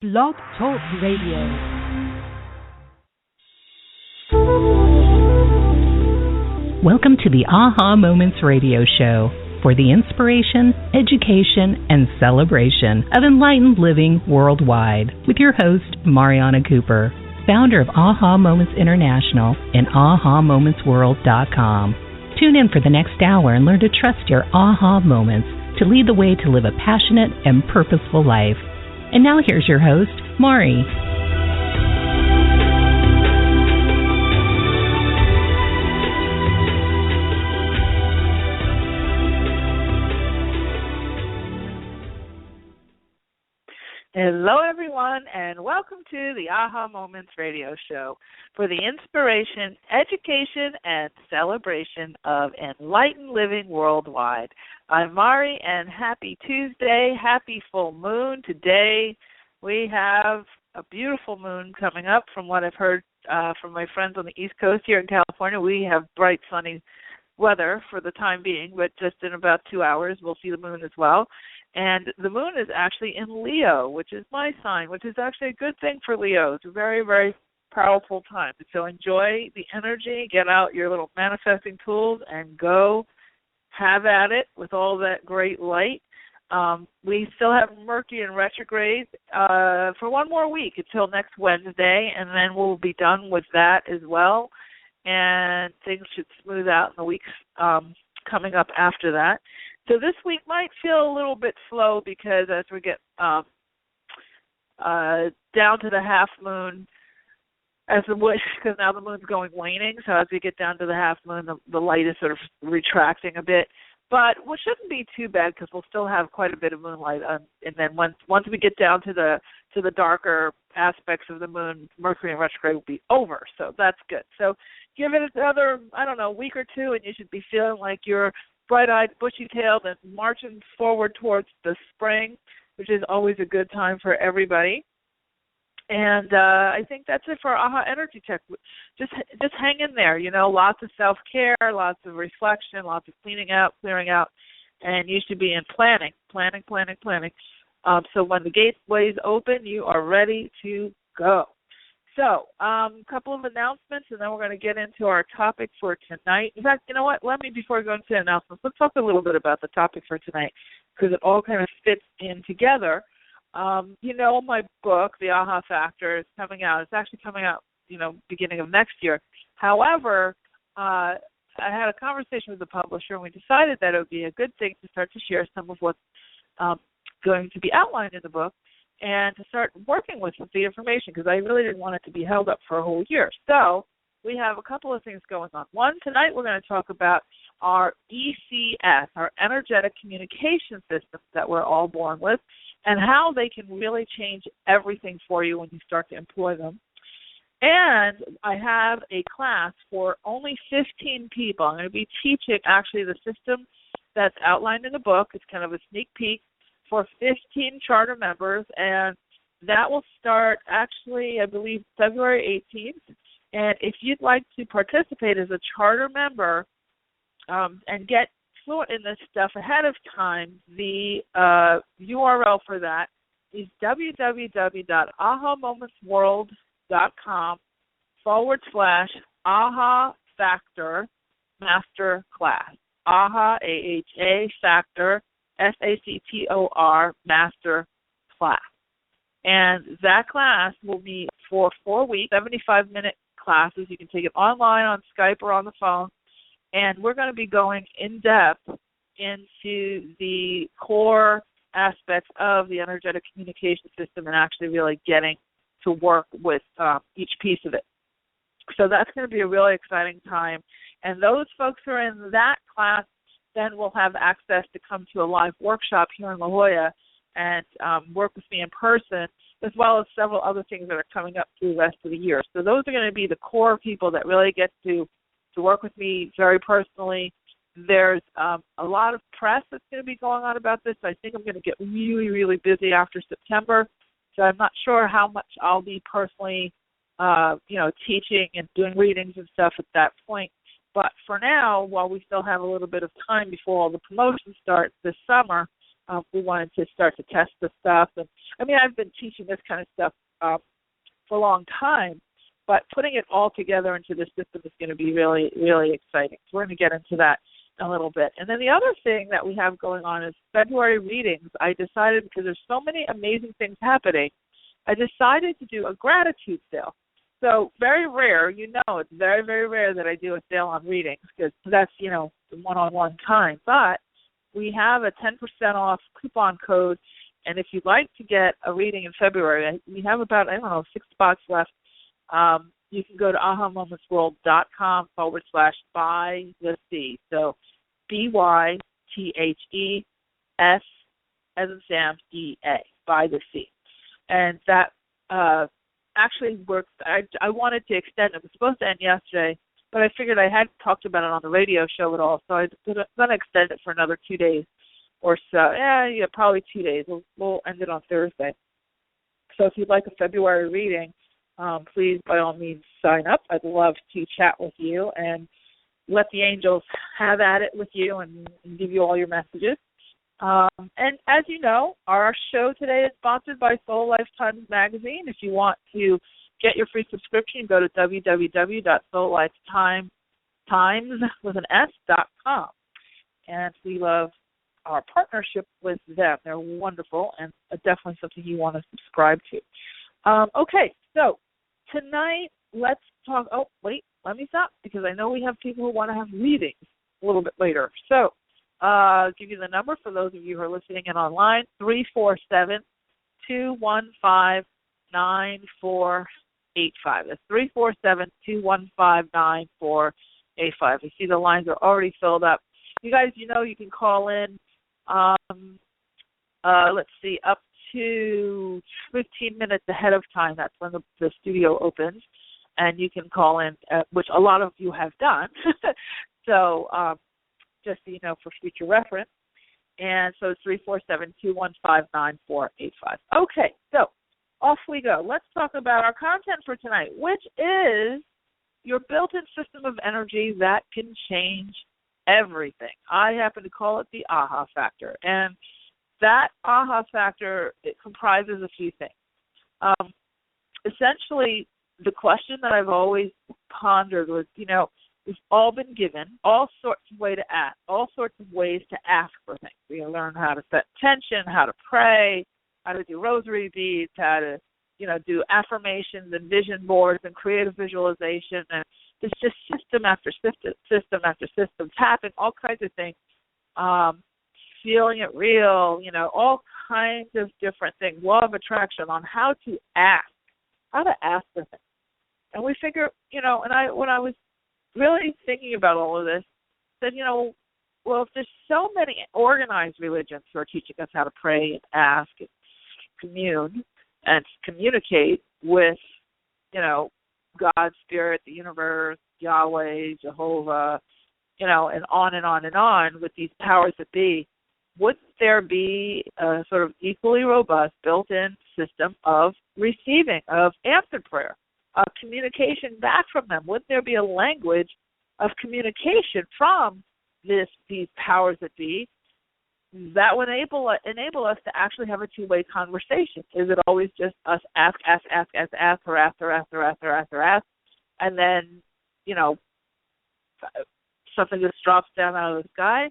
Blog Talk Radio. Welcome to the Aha Moments Radio Show for the inspiration, education, and celebration of enlightened living worldwide with your host, Mariana Cooper, founder of Aha Moments International and AhaMomentsWorld.com. Tune in for the next hour and learn to trust your aha moments to lead the way to live a passionate and purposeful life. And now here's your host, Mari. Hello, everyone, and welcome to the Aha Moments Radio Show for the inspiration, education, and celebration of enlightened living worldwide. I'm Mari, and happy Tuesday, happy full moon. Today we have a beautiful moon coming up from what I've heard from my friends on the East Coast here in California. We have bright, sunny weather for the time being, but just in about 2 hours we'll see the moon as well. And the moon is actually in Leo, which is my sign, which is actually a good thing for Leo. It's a very, very powerful time. So enjoy the energy, get out your little manifesting tools, and go have at it with all that great light. We still have Mercury in retrograde for one more week until next Wednesday, and then we'll be done with that as well. And things should smooth out in the weeks coming up after that. So this week might feel a little bit slow because as we get down to the half moon, because now the moon's going waning, so as we get down to the half moon, the light is sort of retracting a bit. But what shouldn't be too bad because we'll still have quite a bit of moonlight. And then once we get down to the darker aspects of the moon, Mercury in retrograde will be over. So that's good. So give it another, week or two, and you should be feeling like you're bright-eyed, bushy-tailed, and marching forward towards the spring, which is always a good time for everybody. And I think that's it for Aha Energy Check. Just hang in there, lots of self-care, lots of reflection, lots of clearing out, and you should be in planning. So when the gateways open, you are ready to go. So, a couple of announcements, and then we're going to get into our topic for tonight. In fact, you know what? Before we go into the announcements, let's talk a little bit about the topic for tonight because it all kind of fits in together. My book, The Aha Factor, is coming out. It's actually coming out, beginning of next year. However, I had a conversation with the publisher, and we decided that it would be a good thing to start to share some of what's going to be outlined in the book, and to start working with the information because I really didn't want it to be held up for a whole year. So we have a couple of things going on. One, tonight we're going to talk about our ECS, our energetic communication systems that we're all born with, and how they can really change everything for you when you start to employ them. And I have a class for only 15 people. I'm going to be teaching actually the system that's outlined in the book. It's kind of a sneak peek for 15 charter members, and that will start actually, I believe, February 18th. And if you'd like to participate as a charter member and get fluent in this stuff ahead of time, the URL for that is www.ahamomentsworld.com/AHA Factor Masterclass. AHA, AHA Factor SACTOR Master Class. And that class will be for 4 weeks, 75-minute classes. You can take it online, on Skype, or on the phone. And we're going to be going in-depth into the core aspects of the energetic communication system and actually really getting to work with each piece of it. So that's going to be a really exciting time. And those folks who are in that class then we'll have access to come to a live workshop here in La Jolla and work with me in person, as well as several other things that are coming up through the rest of the year. So those are going to be the core people that really get to work with me very personally. There's a lot of press that's going to be going on about this. I think I'm going to get really, really busy after September, so I'm not sure how much I'll be personally, teaching and doing readings and stuff at that point. But for now, while we still have a little bit of time before all the promotions start this summer, We wanted to start to test the stuff. And I mean, I've been teaching this kind of stuff for a long time, but putting it all together into the system is going to be really, really exciting. So we're going to get into that a little bit. And then the other thing that we have going on is February readings. I decided, because there's so many amazing things happening, I decided to do a gratitude sale. So very rare, it's very, very rare that I do a sale on readings, because that's, the one-on-one time. But we have a 10% off coupon code, and if you'd like to get a reading in February, we have about, 6 spots left. You can go to ahamomentsworld.com/buy-the-sea. So BYTHES as in Sam EA, buy the sea. And that actually works. I wanted to extend it. It was supposed to end yesterday, but I figured I hadn't talked about it on the radio show at all, so I'm going to extend it for another 2 days or so. Probably 2 days. We'll end it on Thursday. So if you'd like a February reading, please, by all means, sign up. I'd love to chat with you and let the angels have at it with you and give you all your messages. And as you know, our show today is sponsored by Soul Lifetimes Magazine. If you want to get your free subscription, go to www.soullifetimes.com. And we love our partnership with them. They're wonderful and definitely something you want to subscribe to. Okay, so tonight let's talk. Oh, wait, let me stop, because I know we have people who want to have readings a little bit later. So I'll give you the number for those of you who are listening in online, 347-215-9485. That's 347-215-9485. I see the lines are already filled up. You guys, you can call in, let's see, up to 15 minutes ahead of time. That's when the studio opens, and you can call in, which a lot of you have done. So just so you know, for future reference. And so it's 347-215-9485. Okay, so off we go. Let's talk about our content for tonight, which is your built-in system of energy that can change everything. I happen to call it the AHA factor. And that AHA factor, it comprises a few things. Essentially, the question that I've always pondered was, we've all been given all sorts of ways to ask for things. We learn how to set intention, how to pray, how to do rosary beads, how to, do affirmations and vision boards and creative visualization. And it's just system after system after system, tapping, all kinds of things, feeling it real, all kinds of different things, law of attraction on how to ask for things. And we figure, when I was really thinking about all of this, said, well, if there's so many organized religions who are teaching us how to pray and ask and commune and communicate with, God, Spirit, the universe, Yahweh, Jehovah, and on and on and on with these powers that be, wouldn't there be a sort of equally robust built-in system of receiving, of answered prayer, of communication back from them? Wouldn't there be a language of communication from these powers that be that would enable us to actually have a two-way conversation? Is it always just us ask, and then, something just drops down out of the sky?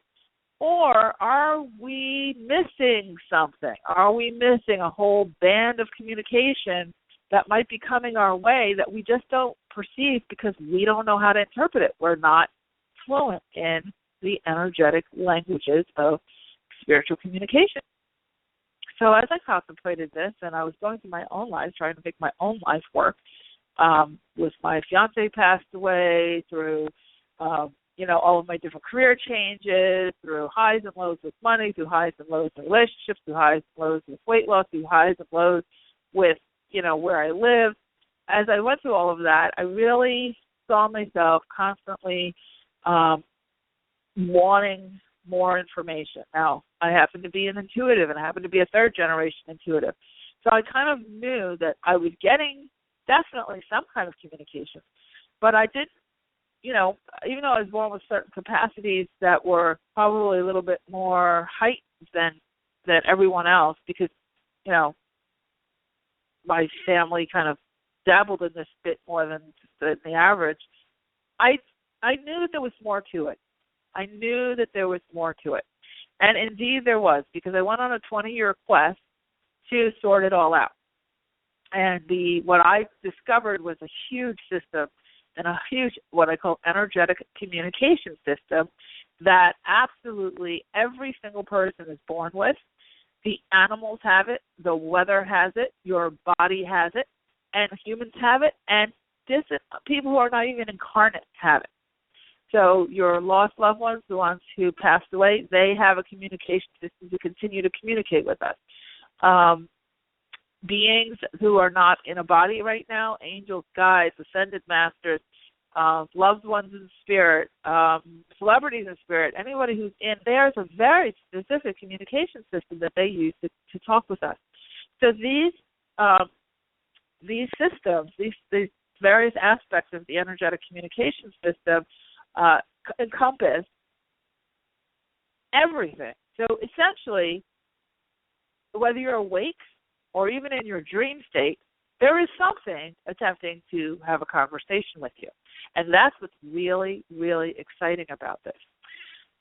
Or are we missing something? Are we missing a whole band of communication that might be coming our way that we just don't perceive because we don't know how to interpret it? We're not fluent in the energetic languages of spiritual communication. So as I contemplated this, and I was going through my own life, trying to make my own life work, with my fiance passed away, through all of my different career changes, through highs and lows with money, through highs and lows in relationships, through highs and lows with weight loss, through highs and lows with, where I live. As I went through all of that, I really saw myself constantly wanting more information. Now, I happen to be an intuitive, and I happen to be a third-generation intuitive. So I kind of knew that I was getting definitely some kind of communication. But I didn't, even though I was born with certain capacities that were probably a little bit more heightened than than everyone else because, you know, my family kind of dabbled in this bit more than the average. I knew that there was more to it. I knew that there was more to it. And indeed there was, because I went on a 20-year quest to sort it all out. And what I discovered was a huge system and a huge, what I call energetic communication system that absolutely every single person is born with. The animals have it, the weather has it, your body has it, and humans have it, and people who are not even incarnate have it. So your lost loved ones, the ones who passed away, they have a communication system to continue to communicate with us. Beings who are not in a body right now, angels, guides, ascended masters, loved ones in spirit, celebrities in spirit, anybody who's in, there's a very specific communication system that they use to talk with us. So these systems, these various aspects of the energetic communication system encompass everything. So essentially, whether you're awake or even in your dream state, there is something attempting to have a conversation with you. And that's what's really, really exciting about this.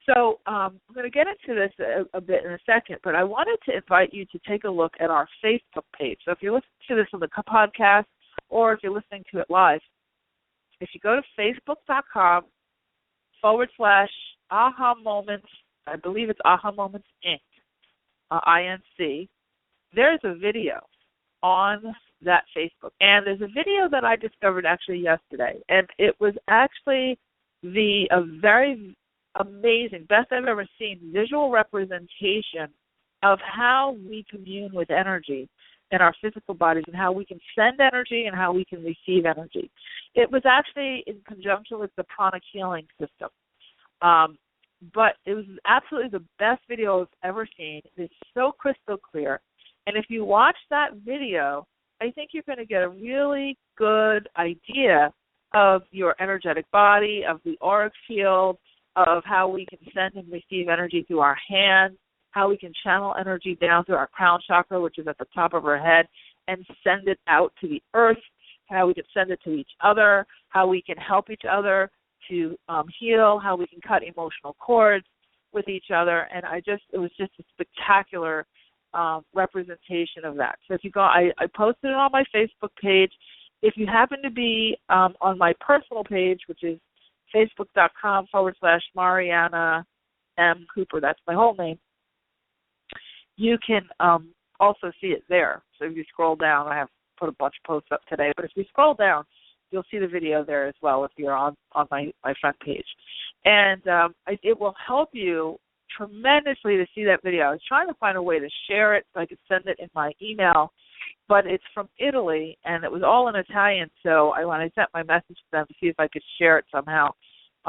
So I'm going to get into this a bit in a second, but I wanted to invite you to take a look at our Facebook page. So if you're listening to this on the podcast or if you're listening to it live, if you go to facebook.com/aha moments, I believe it's Aha Moments Inc., INC, there's a video on that Facebook. And there's a video that I discovered actually yesterday. And it was actually a very amazing, best I've ever seen, visual representation of how we commune with energy in our physical bodies and how we can send energy and how we can receive energy. It was actually in conjunction with the pranic healing system. But it was absolutely the best video I've ever seen. It's so crystal clear. And if you watch that video, I think you're going to get a really good idea of your energetic body, of the auric field, of how we can send and receive energy through our hands, how we can channel energy down through our crown chakra, which is at the top of our head, and send it out to the earth, how we can send it to each other, how we can help each other to heal, how we can cut emotional cords with each other. And it was just a spectacular representation of that. So if you go, I posted it on my Facebook page. If you happen to be on my personal page, which is facebook.com/Mariana M. Cooper, that's my whole name, you can also see it there. So if you scroll down, I have put a bunch of posts up today, but if you scroll down, you'll see the video there as well if you're on my front page. And it will help you tremendously to see that video. I was trying to find a way to share it so I could send it in my email, but it's from Italy, and it was all in Italian, so when I sent my message to them to see if I could share it somehow,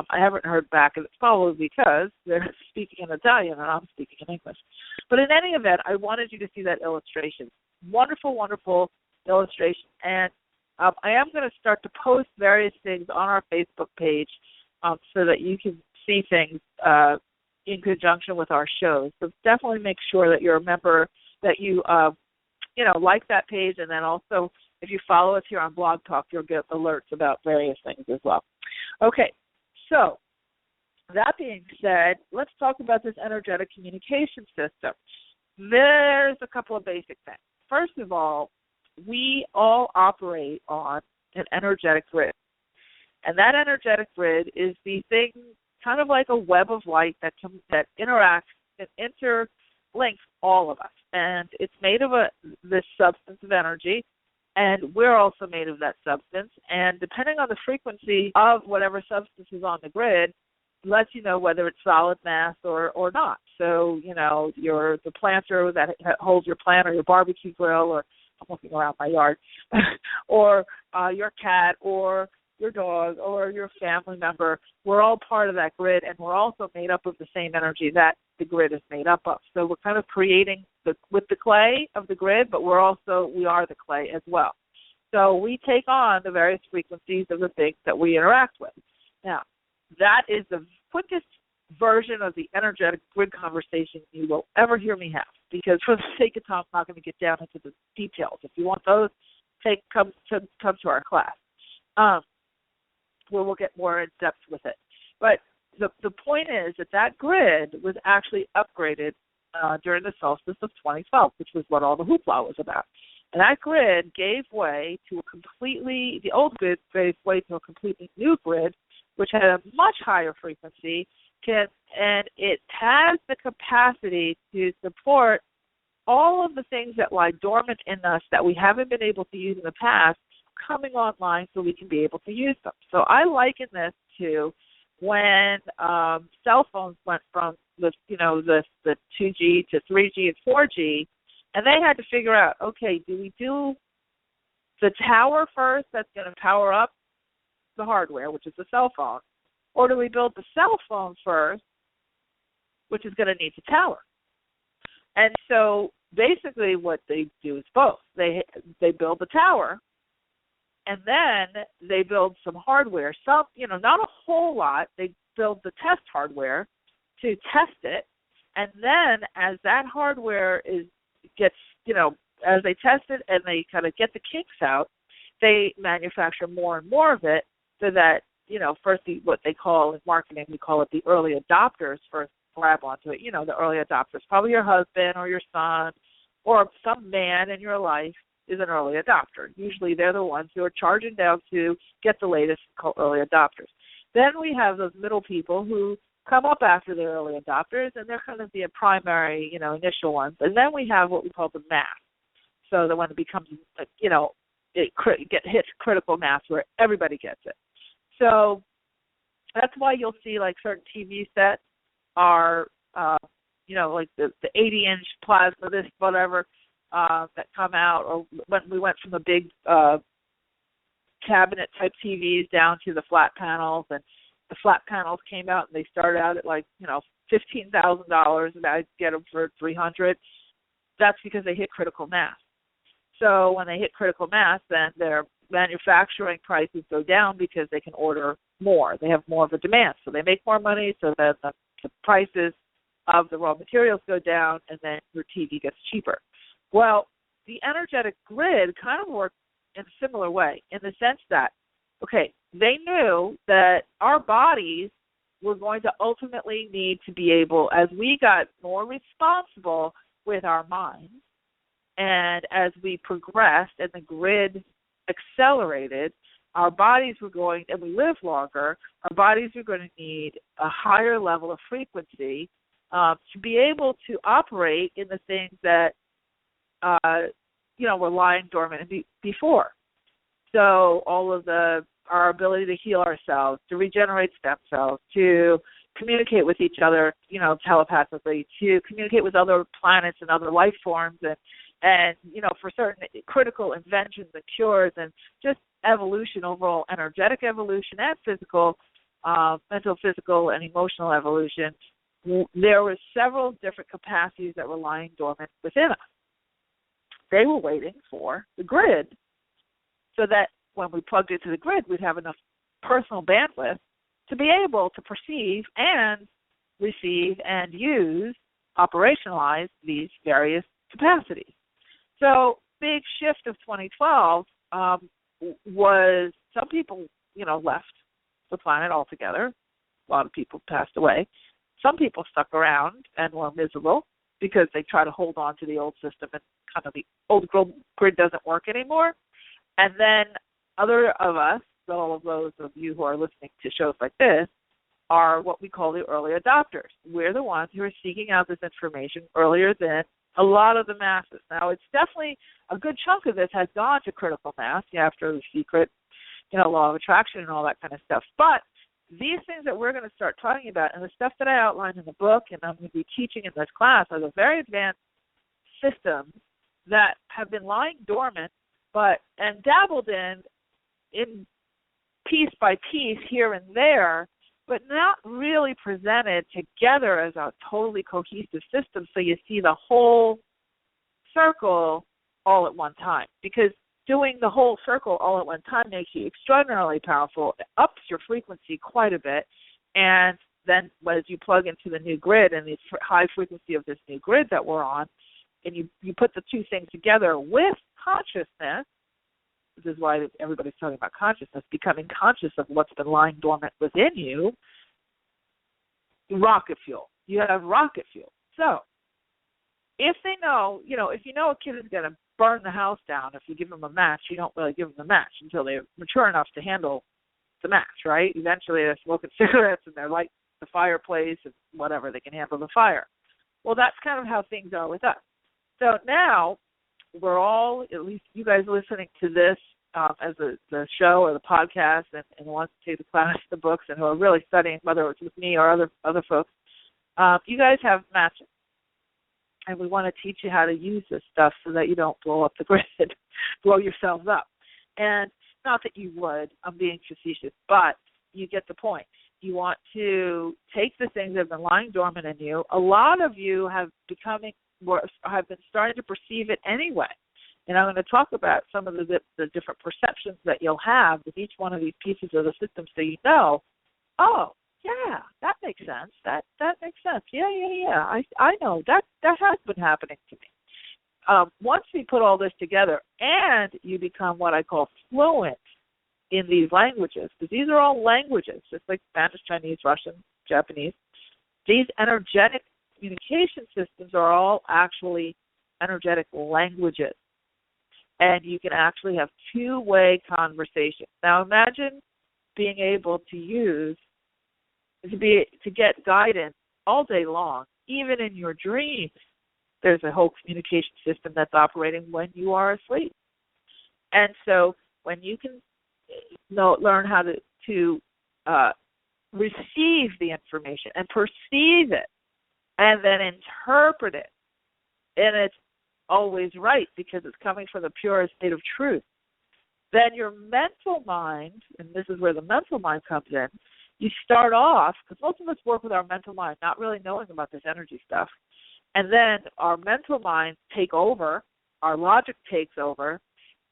I haven't heard back, and it's probably because they're speaking in Italian and I'm speaking in English. But in any event, I wanted you to see that illustration. Wonderful, wonderful illustration. And I am going to start to post various things on our Facebook page so that you can see things in conjunction with our shows. So definitely make sure that you're a member, that you like that page, and then also if you follow us here on Blog Talk, you'll get alerts about various things as well. Okay, so that being said, let's talk about this energetic communication system. There's a couple of basic things. First of all, we all operate on an energetic grid. And that energetic grid is the thing, kind of like a web of light that interacts and interlinks all of us. And it's made of this substance of energy, and we're also made of that substance. And depending on the frequency of whatever substance is on the grid, lets you know whether it's solid mass or not. So, the planter that holds your plant, or your barbecue grill, or I'm looking around my yard, or your cat, or your dog, or your family member, we're all part of that grid, and we're also made up of the same energy that the grid is made up of. So we're kind of creating with the clay of the grid, but we are the clay as well. So we take on the various frequencies of the things that we interact with. Now, that is the quickest version of the energetic grid conversation you will ever hear me have. because for the sake of time, I'm not going to get down into the details. If you want those, come to our class, where we'll get more in depth with it. But the point is that grid was actually upgraded during the solstice of 2012, which was what all the hoopla was about. And that grid gave way to the old grid gave way to a completely new grid, which had a much higher frequency, and it has the capacity to support all of the things that lie dormant in us that we haven't been able to use in the past coming online so we can be able to use them. So I liken this to when cell phones went from the 2G to 3G and 4G, and they had to figure out, okay, do we do the tower first that's going to power up the hardware, which is the cell phone, or do we build the cell phone first, which is going to need the tower? And so basically what they do is both. They build the tower, and then they build some hardware. Some, not a whole lot. They build the test hardware to test it, and then as that hardware as they test it and they kind of get the kinks out, they manufacture more and more of it so that, first what they call in marketing, we call it the early adopters first grab onto it. The early adopters, probably your husband or your son or some man in your life is an early adopter. Usually they're the ones who are charging down to get the latest, called early adopters. Then we have those middle people who come up after the early adopters, and they're kind of the primary, initial ones. And then we have what we call the mass. So that when it becomes, it hits critical mass where everybody gets it. So that's why you'll see like certain TV sets are, like the 80-inch plasma, this, whatever, that come out, or when we went from the big cabinet-type TVs down to the flat panels, and the flat panels came out and they started out at like, $15,000, and I get them for $300. That's because they hit critical mass. So when they hit critical mass, then their manufacturing prices go down because they can order more. They have more of a demand. So they make more money, so that the prices of the raw materials go down, and then your TV gets cheaper. Well, the energetic grid kind of works in a similar way, in the sense that, okay, they knew that our bodies were going to ultimately need to be able, as we got more responsible with our minds, and as we progressed and the grid accelerated, our bodies were going, and we live longer, our bodies are going to need a higher level of frequency to be able to operate in the things that, were lying dormant before. So all of our ability to heal ourselves, to regenerate stem cells, to communicate with each other, telepathically, to communicate with other planets and other life forms, and for certain critical inventions and cures, and just evolution, overall energetic evolution and physical, mental, physical, and emotional evolution. There were several different capacities that were lying dormant within us. They were waiting for the grid, so that when we plugged into the grid, we'd have enough personal bandwidth to be able to perceive and receive and use, operationalize these various capacities. So big shift of 2012 was some people, left the planet altogether. A lot of people passed away. Some people stuck around and were miserable because they try to hold on to the old system, and kind of the old grid doesn't work anymore. And then other of us, all of those of you who are listening to shows like this, are what we call the early adopters. We're the ones who are seeking out this information earlier than a lot of the masses. Now, it's definitely a good chunk of this has gone to critical mass after the secret, law of attraction and all that kind of stuff. But these things that we're going to start talking about, and the stuff that I outlined in the book and I'm going to be teaching in this class, are the very advanced systems that have been lying dormant, and dabbled in piece by piece here and there, but not really presented together as a totally cohesive system, so you see the whole circle all at one time. Because doing the whole circle all at one time makes you extraordinarily powerful. It ups your frequency quite a bit, and then as you plug into the new grid and the high frequency of this new grid that we're on, and you put the two things together with consciousness, which is why everybody's talking about consciousness, becoming conscious of what's been lying dormant within you, rocket fuel. You have rocket fuel. So if they know, if you know a kid is going to burn the house down, if you give them a match, you don't really give them the match until they're mature enough to handle the match, right? Eventually they're smoking cigarettes and they're lighting the fireplace and whatever, they can handle the fire. Well, that's kind of how things are with us. So now we're all, at least you guys listening to this as the show or the podcast and want to take the class, the books, and who are really studying, whether it's with me or other folks, you guys have matches. And we want to teach you how to use this stuff so that you don't blow up the grid, blow yourselves up. And not that you would, I'm being facetious, but you get the point. You want to take the things that have been lying dormant in you. A lot of you have been starting to perceive it anyway. And I'm going to talk about some of the different perceptions that you'll have with each one of these pieces of the system so you know, oh, yeah, that makes sense. That makes sense. Yeah. I know. That has been happening to me. Once we put all this together and you become what I call fluent in these languages, because these are all languages, just like Spanish, Chinese, Russian, Japanese, these energetic communication systems are all actually energetic languages. And you can actually have two-way conversation. Now imagine being able to get guidance all day long, even in your dreams. There's a whole communication system that's operating when you are asleep. And so when you can learn how to receive the information and perceive it and then interpret it, and it's always right because it's coming from the purest state of truth, then your mental mind, and this is where the mental mind comes in, you start off, because most of us work with our mental mind, not really knowing about this energy stuff, and then our mental mind take over, our logic takes over,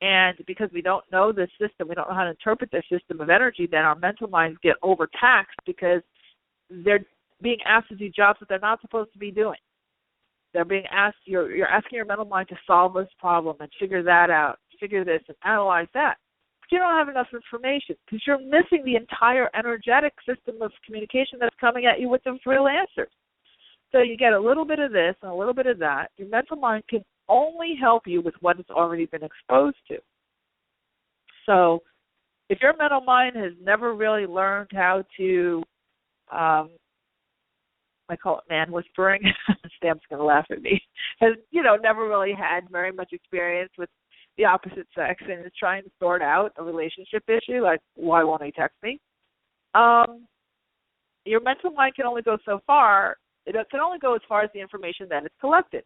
and because we don't know this system, we don't know how to interpret this system of energy, then our mental minds get overtaxed because they're being asked to do jobs that they're not supposed to be doing. They're being asked, you're asking your mental mind to solve this problem and figure that out, figure this and analyze that. But you don't have enough information because you're missing the entire energetic system of communication that's coming at you with the real answers. So you get a little bit of this and a little bit of that. Your mental mind can only help you with what it's already been exposed to. So if your mental mind has never really learned how to, I call it man whispering, Stam's going to laugh at me, has, never really had very much experience with the opposite sex and is trying to sort out a relationship issue, like, why won't he text me? Your mental mind can only go so far. It can only go as far as the information that it's collected.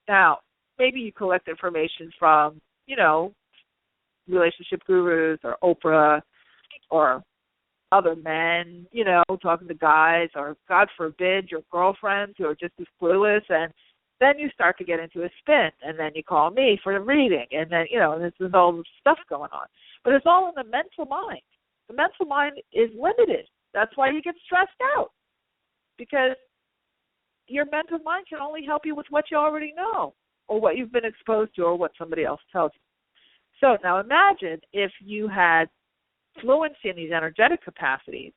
Now, maybe you collect information from, relationship gurus or Oprah or other men, talking to guys, or God forbid, your girlfriends who are just as clueless, and then you start to get into a spin, and then you call me for the reading, and then, there's all this stuff going on. But it's all in the mental mind. The mental mind is limited. That's why you get stressed out, because your mental mind can only help you with what you already know, or what you've been exposed to, or what somebody else tells you. So now imagine if you had fluency in these energetic capacities,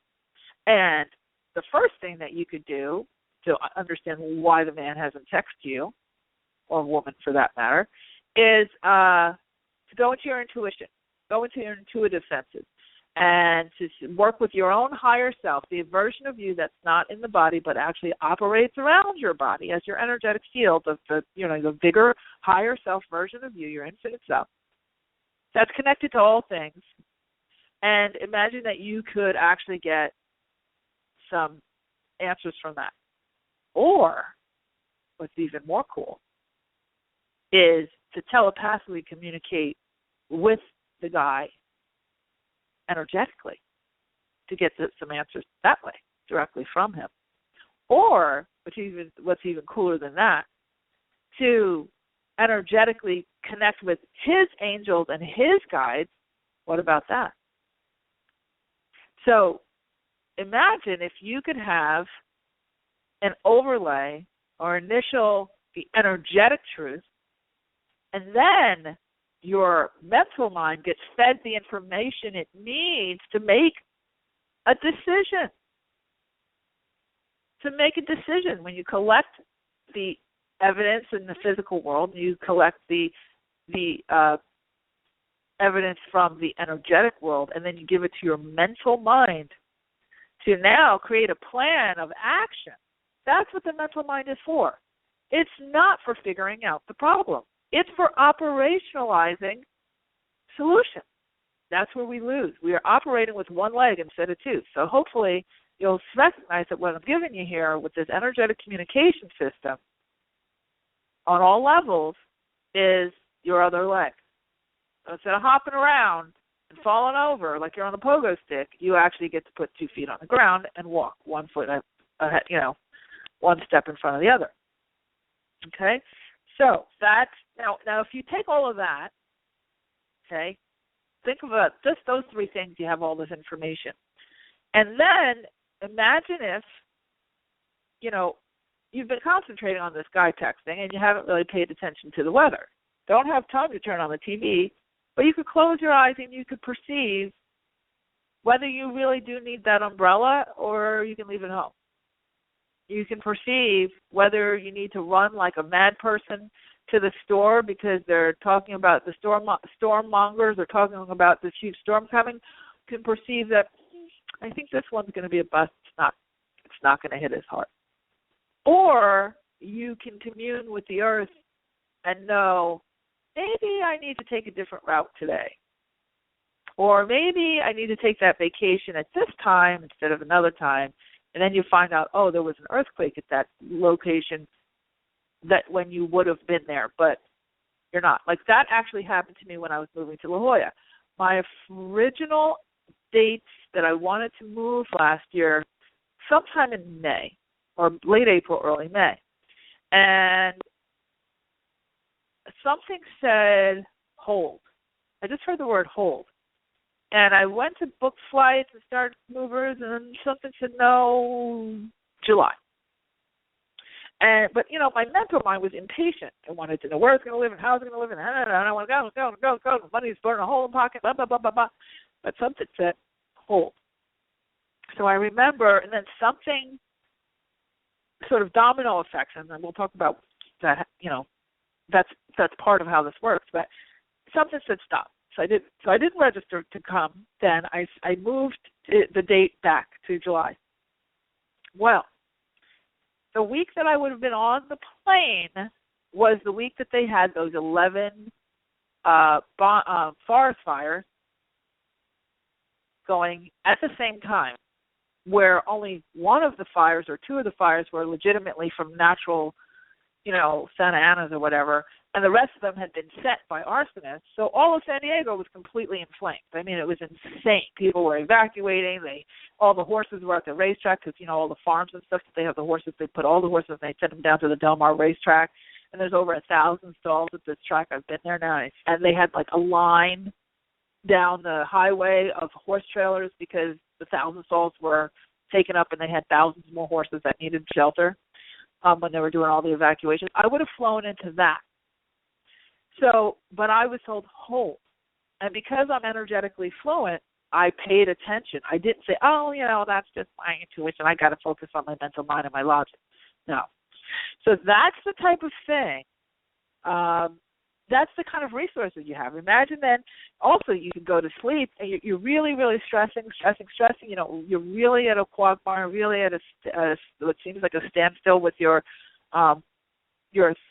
and the first thing that you could do to understand why the man hasn't texted you, or woman for that matter, is to go into your intuition, go into your intuitive senses, and to work with your own higher self, the version of you that's not in the body but actually operates around your body as your energetic field of the bigger, higher self version of you, your infinite self, that's connected to all things. And imagine that you could actually get some answers from that. Or, what's even more cool, is to telepathically communicate with the guy energetically to get some answers that way, directly from him. Or, what's even cooler than that, to energetically connect with his angels and his guides. What about that? So imagine if you could have an overlay or the energetic truth And then your mental mind gets fed the information it needs to make a decision. To make a decision. When you collect the evidence in the physical world, you collect the evidence from the energetic world, and then you give it to your mental mind to now create a plan of action. That's what the mental mind is for. It's not for figuring out the problem. It's for operationalizing solutions. That's where we lose. We are operating with one leg instead of two. So hopefully you'll recognize that what I'm giving you here with this energetic communication system on all levels is your other leg. So instead of hopping around and falling over like you're on a pogo stick, you actually get to put 2 feet on the ground and walk 1 foot ahead, one step in front of the other. Okay? So that's now if you take all of that, okay, think about just those 3 things, you have all this information. And then imagine if, you've been concentrating on this guy texting and you haven't really paid attention to the weather. Don't have time to turn on the TV, but you could close your eyes and you could perceive whether you really do need that umbrella or you can leave it home. You can perceive whether you need to run like a mad person to the store because they're talking about the storm mongers are talking about this huge storm coming. You can perceive that I think this one's going to be a bust. It's not going to hit as hard. Or you can commune with the earth and know maybe I need to take a different route today. Or maybe I need to take that vacation at this time instead of another time. And then you find out, there was an earthquake at that location that when you would have been there, but you're not. Like that actually happened to me when I was moving to La Jolla. My original dates that I wanted to move last year, sometime in May, or late April, early May. And something said hold. I just heard the word hold. And I went to book flights and started movers, and then something said, no, July. But my mental mind was impatient. I wanted to know where it's going to live and how it's going to live, and I want to go. Money's burning a hole in the pocket, blah, blah, blah, blah, blah. But something said hold. So I remember, and then something sort of domino effects, and then we'll talk about that, that's part of how this works, but something said stop. So I didn't register to come. Then I moved the date back to July. Well, the week that I would have been on the plane was the week that they had those 11 forest fires going at the same time, where only one of the fires or 2 of the fires were legitimately from natural, Santa Ana's or whatever, and the rest of them had been set by arsonists. So all of San Diego was completely inflamed. I mean, it was insane. People were evacuating. All the horses were at the racetrack because, all the farms and stuff that they have the horses, they put all the horses and they send them down to the Del Mar racetrack. And there's over 1,000 stalls at this track. I've been there now. And they had like a line down the highway of horse trailers because the 1,000 stalls were taken up and they had thousands more horses that needed shelter when they were doing all the evacuations. I would have flown into that. So, but I was told, hold. And because I'm energetically fluent, I paid attention. I didn't say, that's just my intuition. I got to focus on my mental mind and my logic. No. So that's the type of thing. That's the kind of resources you have. Imagine then also you can go to sleep and you're really, really stressing. You're really at a quagmire, really at what seems like a standstill with your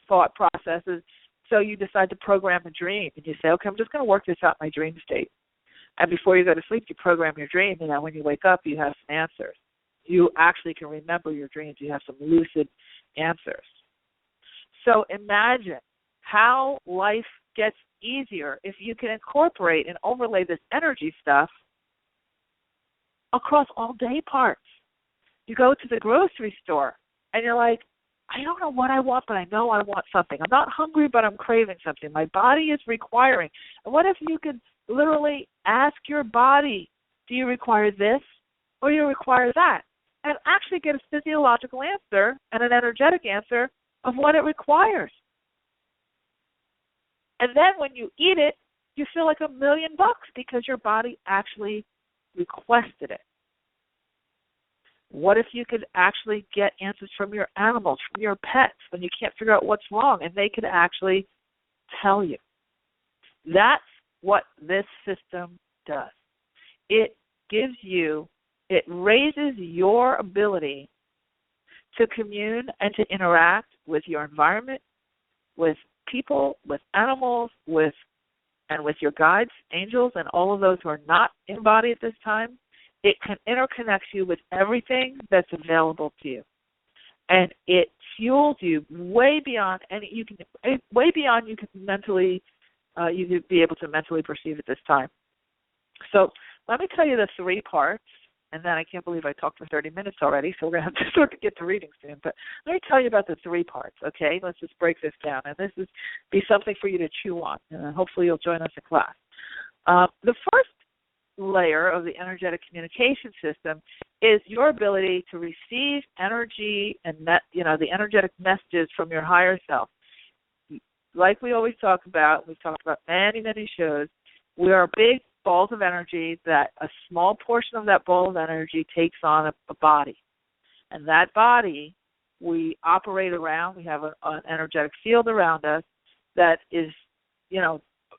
thought processes. So you decide to program a dream, and you say, okay, I'm just going to work this out in my dream state. And before you go to sleep, you program your dream, and then when you wake up, you have some answers. You actually can remember your dreams. You have some lucid answers. So imagine how life gets easier if you can incorporate and overlay this energy stuff across all day parts. You go to the grocery store, and you're like, I don't know what I want, but I know I want something. I'm not hungry, but I'm craving something. My body is requiring. And what if you could literally ask your body, do you require this or do you require that? And actually get a physiological answer and an energetic answer of what it requires. And then when you eat it, you feel like $1,000,000 because your body actually requested it. What if you could actually get answers from your animals, from your pets, when you can't figure out what's wrong, and they could actually tell you? That's what this system does. It raises your ability to commune and to interact with your environment, with people, with animals, with your guides, angels, and all of those who are not in body at this time. It can interconnect you with everything that's available to you, and it fuels you way beyond you can mentally you could be able to mentally perceive at this time. So let me tell you the 3 parts, and then I can't believe I talked for 30 minutes already, so we're going to have to sort of get to reading soon. But let me tell you about the 3 parts, okay? Let's just break this down, and this is be something for you to chew on, and hopefully you'll join us in class. The first layer of the energetic communication system is your ability to receive energy and the energetic messages from your higher self. Like we always talk about, we've talked about many shows, we are big balls of energy that a small portion of that ball of energy takes on a body. And that body we operate around, we have an energetic field around us that is,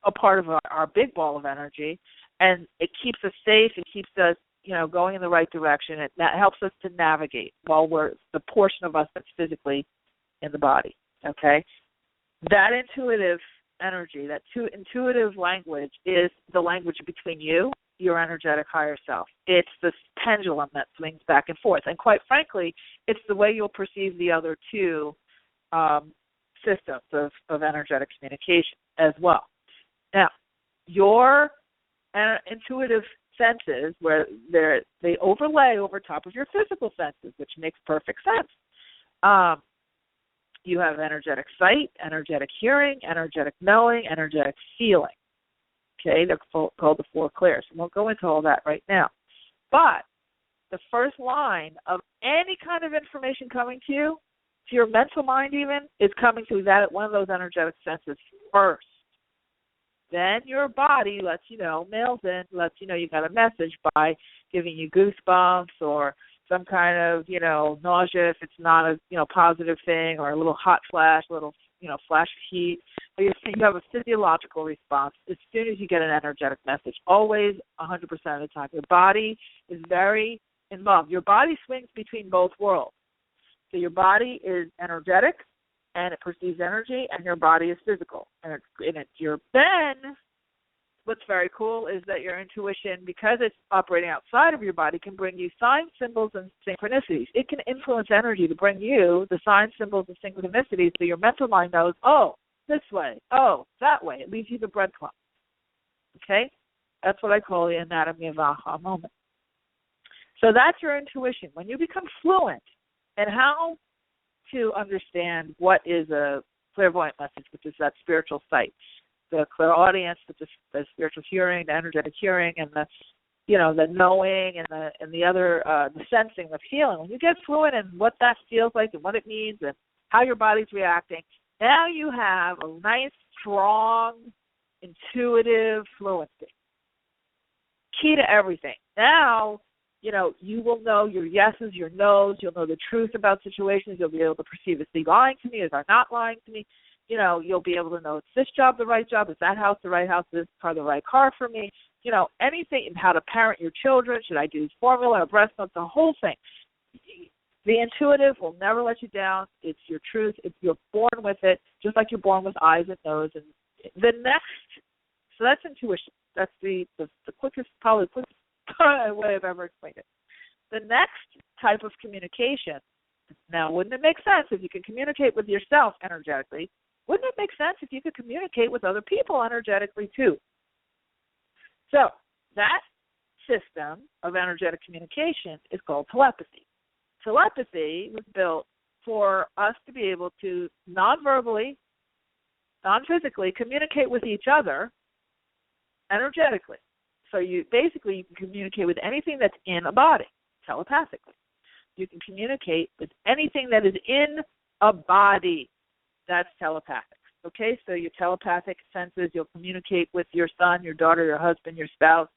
a part of our big ball of energy, and it keeps us safe, it keeps us, going in the right direction. That helps us to navigate while we're the portion of us that's physically in the body, okay? That intuitive energy, that intuitive language is the language between you, your energetic higher self. It's this pendulum that swings back and forth. And quite frankly, it's the way you'll perceive the other 2 systems of energetic communication as well. Now, your intuitive senses, where they overlay over top of your physical senses, which makes perfect sense. You have energetic sight, energetic hearing, energetic knowing, energetic feeling. Okay, they're called the 4 clairs. We won't go into all that right now. But the first line of any kind of information coming to you, to your mental mind even, is coming through one of those energetic senses first. Then your body lets you know, mails in, lets you know you got a message by giving you goosebumps or some kind of, nausea if it's not a, positive thing, or a little hot flash, a little, flash of heat. But you have a physiological response as soon as you get an energetic message, always 100% of the time. Your body is very involved. Your body swings between both worlds. So your body is energetic, and it perceives energy, and your body is physical. And then what's very cool is that your intuition, because it's operating outside of your body, can bring you signs, symbols, and synchronicities. It can influence energy to bring you the signs, symbols, and synchronicities so your mental mind knows, oh, this way, oh, that way. It leaves you the breadcrumb. Okay? That's what I call the anatomy of aha moment. So that's your intuition. When you become fluent in how to understand what is a clairvoyant message, which is that spiritual sight, the clairaudience, which is the spiritual hearing, the energetic hearing, and the knowing, and the other the sensing, the feeling. When you get fluent in what that feels like and what it means and how your body's reacting, now you have a nice, strong, intuitive fluency. Key to everything. Now, you will know your yeses, your nos. You'll know the truth about situations. You'll be able to perceive, is he lying to me? Is he not lying to me? You'll be able to know, is this job the right job? Is that house the right house? Is this car the right car for me? Anything, and how to parent your children. Should I do formula or breast milk? The whole thing. The intuitive will never let you down. It's your truth. You're born with it, just like you're born with eyes and nose. And the next, so that's intuition. That's the quickest, probably the quickest way I've ever explained it. The next type of communication, now, wouldn't it make sense if you could communicate with yourself energetically? Wouldn't it make sense if you could communicate with other people energetically too? So that system of energetic communication is called telepathy. Telepathy was built for us to be able to non-verbally, non-physically communicate with each other energetically. So you can communicate with anything that's in a body telepathically. You can communicate with anything that is in a body. That's telepathic. okay? So your telepathic senses, you'll communicate with your son, your daughter, your husband, your spouse.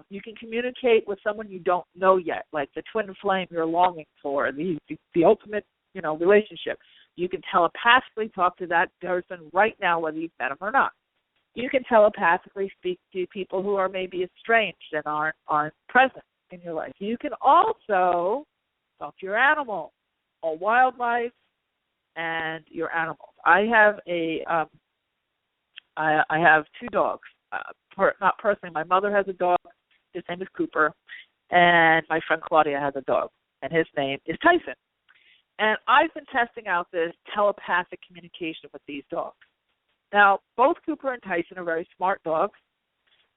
You can communicate with someone you don't know yet, like the twin flame you're longing for, the ultimate, relationship. You can telepathically talk to that person right now, whether you've met them or not. You can telepathically speak to people who are maybe estranged and aren't present in your life. You can also talk to your animals, all wildlife, and your animals. I have I have two dogs. Not personally. My mother has a dog. His name is Cooper, and my friend Claudia has a dog, and his name is Tyson. And I've been testing out this telepathic communication with these dogs. Now, both Cooper and Tyson are very smart dogs,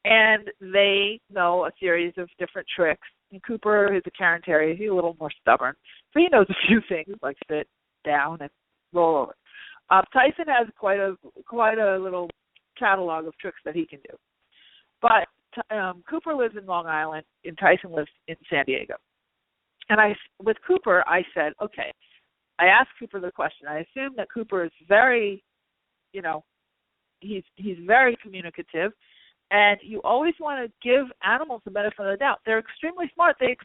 and they know a series of different tricks. And Cooper is a Cairn Terrier. He's a little more stubborn, so he knows a few things like sit down and roll over. Tyson has quite a little catalog of tricks that he can do. But Cooper lives in Long Island, and Tyson lives in San Diego. And with Cooper, I said, okay. I asked Cooper the question. I assume that Cooper is very, he's very communicative, and you always want to give animals the benefit of the doubt. They're extremely smart. They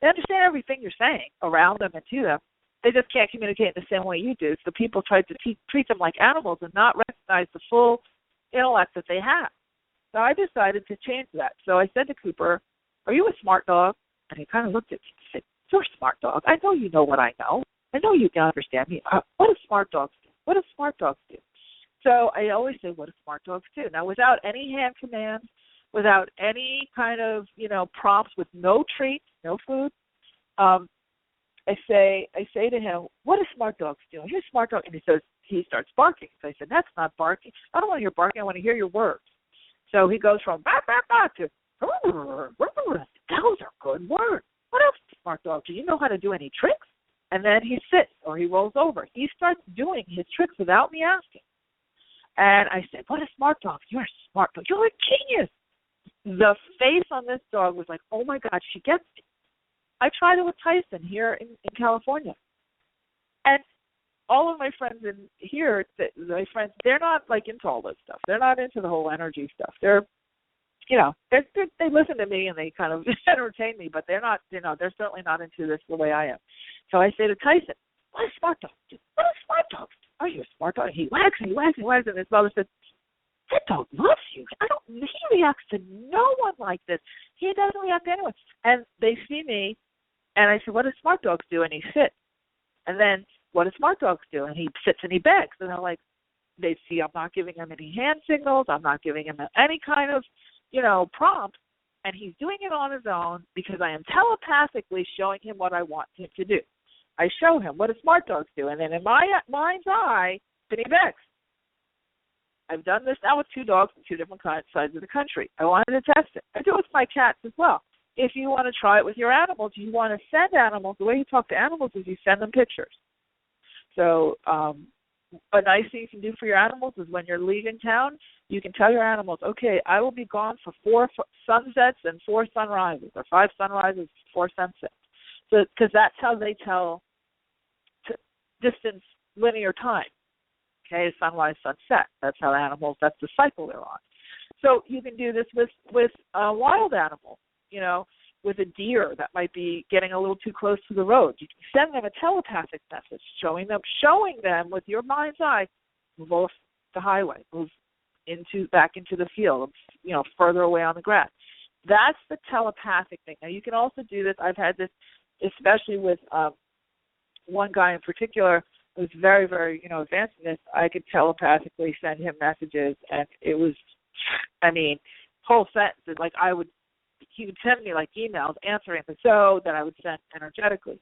understand everything you're saying around them and to them. They just can't communicate in the same way you do. So people try to treat them like animals and not recognize the full intellect that they have. So I decided to change that. So I said to Cooper, "Are you a smart dog?" And he kind of looked at me and said, "You're a smart dog. I know you know what I know. I know you can understand me. What do smart dogs do? What do smart dogs do?" So I always say, "What do smart dogs do?" Now, without any hand commands, without any kind of, prompts, with no treats, no food, I say to him, "What do smart dogs do?" Here's a smart dog. And he starts barking. So I said, "That's not barking. I don't want to hear barking. I want to hear your words." So he goes from "bark, bark, bark" to "Those are good words. What else does smart dog do? You know how to do any tricks?" And then he sits or he rolls over. He starts doing his tricks without me asking. And I said, "What a smart dog. You're a smart dog. You're a genius." The face on this dog was like, "Oh, my God, she gets me." I tried it with Tyson here in California. And all of my friends they're not like into all this stuff. They're not into the whole energy stuff. They're they listen to me and they kind of entertain me, but they're not, they're certainly not into this the way I am. So I say to Tyson, "What do smart dogs do? What do smart dogs do? Are you a smart dog?" He wags and he wags and he wags, and his mother said, "That dog loves you. He reacts to no one like this. He doesn't react to anyone." And they see me, and I said, "What do smart dogs do?" And he sits. And then, "What do smart dogs do?" And he sits and he begs. And they're like, they see I'm not giving him any hand signals. I'm not giving him any kind of, prompt. And he's doing it on his own because I am telepathically showing him what I want him to do. I show him, "What do smart dogs do?" And then in my mind's eye, then he begs. I've done this now with two dogs in two different sides of the country. I wanted to test it. I do it with my cats as well. If you want to try it with your animals, you want to send animals. The way you talk to animals is you send them pictures. So a nice thing you can do for your animals is when you're leaving town, you can tell your animals, "Okay, I will be gone for 4 sunsets and 4 sunrises, or 5 sunrises, 4 sunsets." So, because that's how they tell distance, linear time. Okay, sunrise, sunset. That's how that's the cycle they're on. So you can do this with wild animals, with a deer that might be getting a little too close to the road. You can send them a telepathic message, showing them with your mind's eye, move off the highway, move back into the field, further away on the grass. That's the telepathic thing. Now you can also do this. I've had this, especially with one guy in particular who was very, very, advanced in this. I could telepathically send him messages, and it was, whole sentences. Like he would send me like emails answering the so that I would send energetically.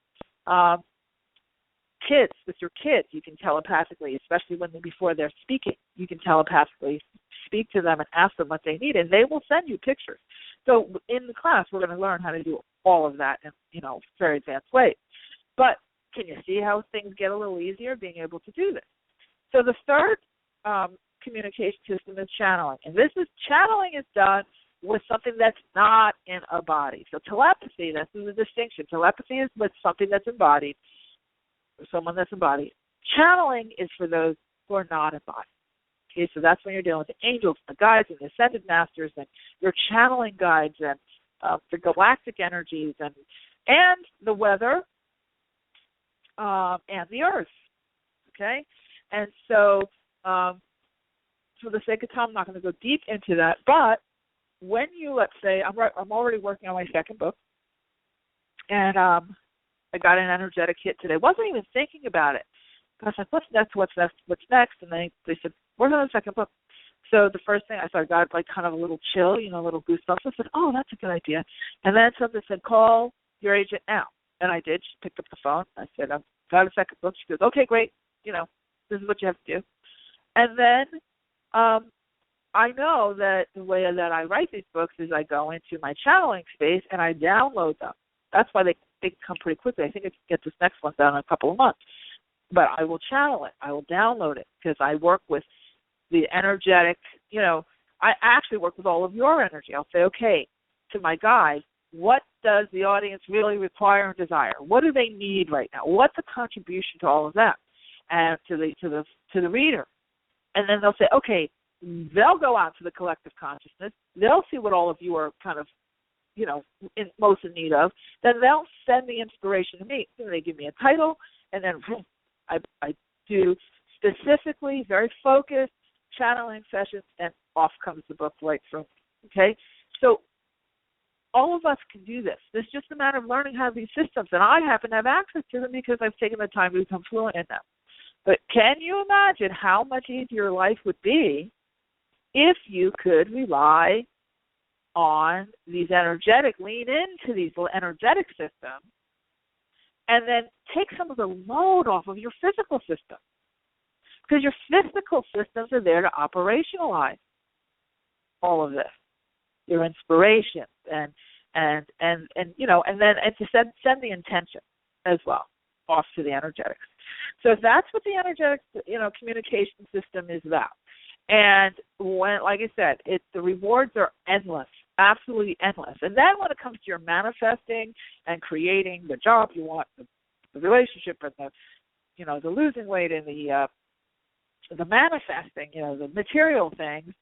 With your kids, you can telepathically, especially before they're speaking, you can telepathically speak to them and ask them what they need, and they will send you pictures. So in the class, we're going to learn how to do all of that in, very advanced ways. But can you see how things get a little easier being able to do this? So the third communication system is channeling, and channeling is done with something that's not in a body. So telepathy, this is the distinction. Telepathy is with something that's embodied, or someone that's embodied. Channeling is for those who are not embodied. Okay, so that's when you're dealing with the angels, the guides, and the ascended masters, and your channeling guides, and the galactic energies, and the weather, and the earth. Okay, and so for the sake of time, I'm not going to go deep into that. But when you, let's say, I'm already working on my second book, and I got an energetic hit today. Wasn't even thinking about it. I was like, what's next? What's next? And they said, work on the second book. So the first thing I saw, I got like kind of a little chill, a little goosebumps. I said, oh, that's a good idea. And then something said, call your agent now. And I did. She picked up the phone. I said, I've got a second book. She goes, okay, great. This is what you have to do. And then I know that the way that I write these books is I go into my channeling space and I download them. That's why they come pretty quickly. I think I can get this next one done in a couple of months. But I will channel it. I will download it because I work with the energetic, I actually work with all of your energy. I'll say, okay, to my guide, what does the audience really require and desire? What do they need right now? What's the contribution to all of them and to the reader? And then they'll say, okay, they'll go out to the collective consciousness. They'll see what all of you are kind of, most in need of. Then they'll send the inspiration to me. Then they give me a title, and then I do specifically very focused channeling sessions, and off comes the book right through. Okay? So all of us can do this. It's just a matter of learning how these systems, and I happen to have access to them because I've taken the time to become fluent in them. But can you imagine how much easier life would be if you could rely on these lean into these energetic systems, and then take some of the load off of your physical system? Because your physical systems are there to operationalize all of this, your inspiration, and to send the intention as well off to the energetics. So that's what the energetic, communication system is about. And when, like I said, the rewards are endless, absolutely endless. And then when it comes to your manifesting and creating the job you want, the relationship, and the losing weight, and the manifesting, the material things.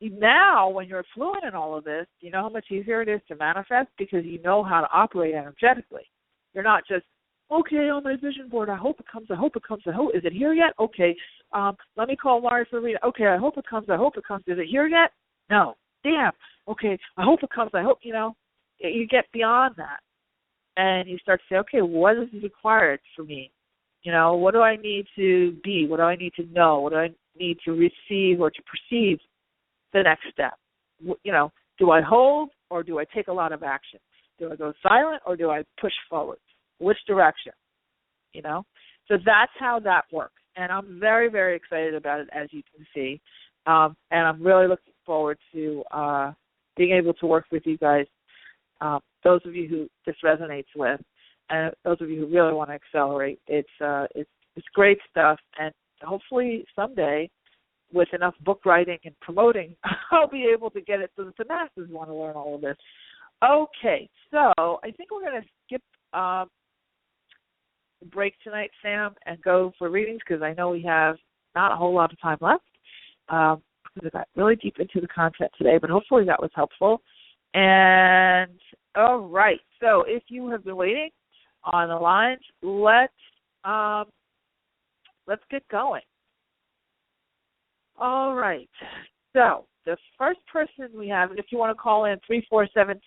Now, when you're fluent in all of this, you know how much easier it is to manifest because you know how to operate energetically. You're not just, okay, on my vision board, I hope it comes, I hope it comes, I hope, is it here yet? Okay, let me call Laurie for a reading. Okay, I hope it comes, I hope it comes. Is it here yet? No. Damn. Okay, I hope it comes, I hope, you get beyond that. And you start to say, okay, what is required for me? What do I need to be? What do I need to know? What do I need to receive or to perceive the next step? Do I hold or do I take a lot of action? Do I go silent or do I push forward? Which direction? So that's how that works. And I'm very, very excited about it, as you can see. And I'm really looking forward to being able to work with you guys, those of you who this resonates with, and those of you who really want to accelerate. It's great stuff, and hopefully someday, with enough book writing and promoting, I'll be able to get it so that the masses want to learn all of this. Okay, so I think we're going to skip the break tonight, Sam, and go for readings because I know we have not a whole lot of time left. Because I got really deep into the content today, but hopefully that was helpful. And all right, so if you have been waiting on the lines, let's get going. All right. So the first person we have, and if you want to call in,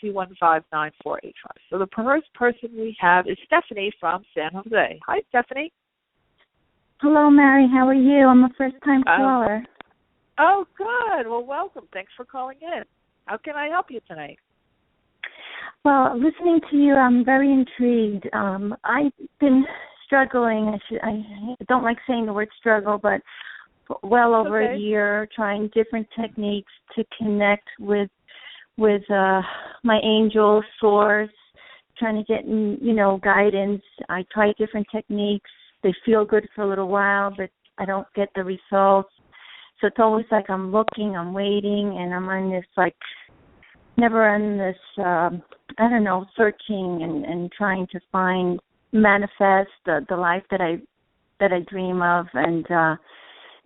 347-215-9485. So the first person we have is Stephanie from San Jose. Hi, Stephanie. Hello, Mary. How are you? I'm a first-time caller. Oh, good. Well, welcome. Thanks for calling in. How can I help you tonight? Well, listening to you, I'm very intrigued. I've been struggling. I don't like saying the word struggle, but well over a year trying different techniques to connect with my angel source, trying to get, guidance. I try different techniques. They feel good for a little while, but I don't get the results. So it's always like I'm looking, I'm waiting, and I'm on this, never on this, searching and trying to manifest the life that I dream of. And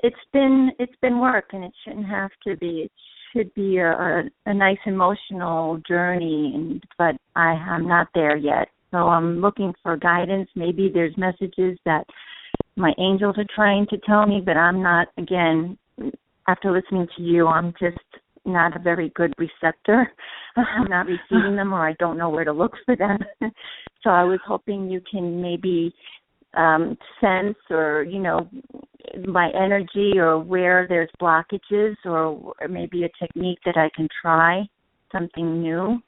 it's been work, and it shouldn't have to be. It should be a nice emotional journey, but I'm not there yet. So I'm looking for guidance. Maybe there's messages that my angels are trying to tell me, but I'm not. Again, after listening to you, I'm just not a very good receptor. I'm not receiving them, or I don't know where to look for them. So I was hoping you can maybe sense, or my energy, or where there's blockages, or maybe a technique that I can try, something new.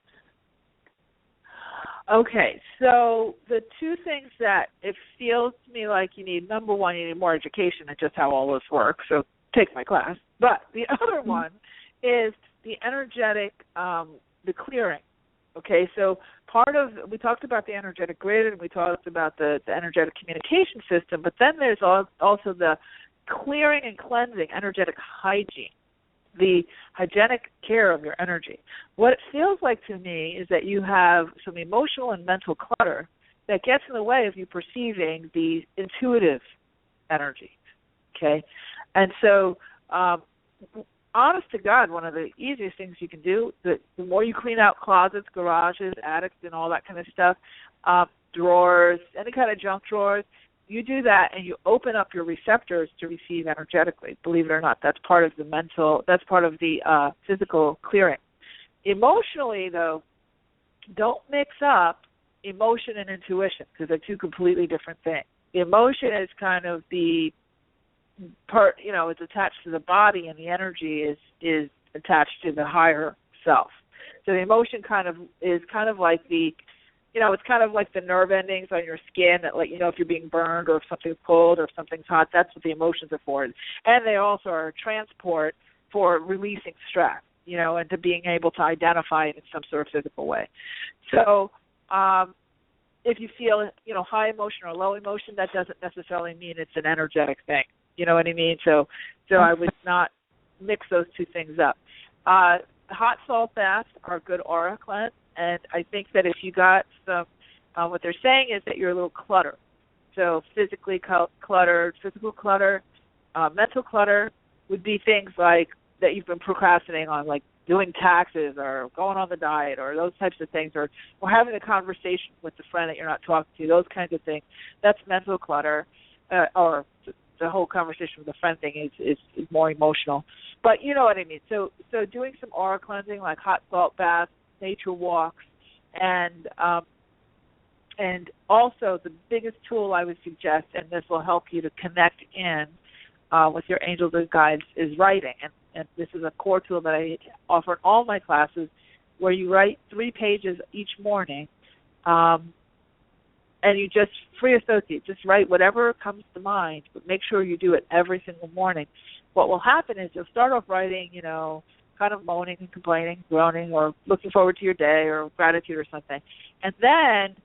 Okay, so the two things that it feels to me like you need, number one, you need more education in just how all this works, so take my class. But the other one is the energetic, the clearing. Okay, so we talked about the energetic grid, and we talked about the energetic communication system, but then there's also the clearing and cleansing, energetic hygiene, the hygienic care of your energy. What it feels like to me is that you have some emotional and mental clutter that gets in the way of you perceiving the intuitive energy, okay? And so, honest to God, one of the easiest things you can do, the more you clean out closets, garages, attics, and all that kind of stuff, drawers, any kind of junk drawers, you do that and you open up your receptors to receive energetically. Believe it or not, that's part of the physical clearing. Emotionally, though, don't mix up emotion and intuition, because they're two completely different things. The emotion is kind of the part, it's attached to the body, and the energy is attached to the higher self. So the emotion is kind of like the, it's kind of like the nerve endings on your skin that let you know if you're being burned, or if something's cold, or if something's hot. That's what the emotions are for. And they also are a transport for releasing stress, and to being able to identify it in some sort of physical way. So if you feel, high emotion or low emotion, that doesn't necessarily mean it's an energetic thing. You know what I mean? So I would not mix those two things up. Hot salt baths are a good aura cleanse, and I think that if you got some, what they're saying is that you're a little cluttered. So physically cluttered, physical clutter, mental clutter would be things like that you've been procrastinating on, like doing taxes or going on the diet, or those types of things, or having a conversation with the friend that you're not talking to, those kinds of things. That's mental clutter, or the whole conversation with a friend thing is more emotional. But you know what I mean. So doing some aura cleansing, like hot salt baths, nature walks, and also the biggest tool I would suggest, and this will help you to connect in with your angels and guides, is writing. And this is a core tool that I offer in all my classes, where you write 3 pages each morning, and you just free associate. Just write whatever comes to mind, but make sure you do it every single morning. What will happen is you'll start off writing, kind of moaning and complaining, groaning, or looking forward to your day, or gratitude or something. And then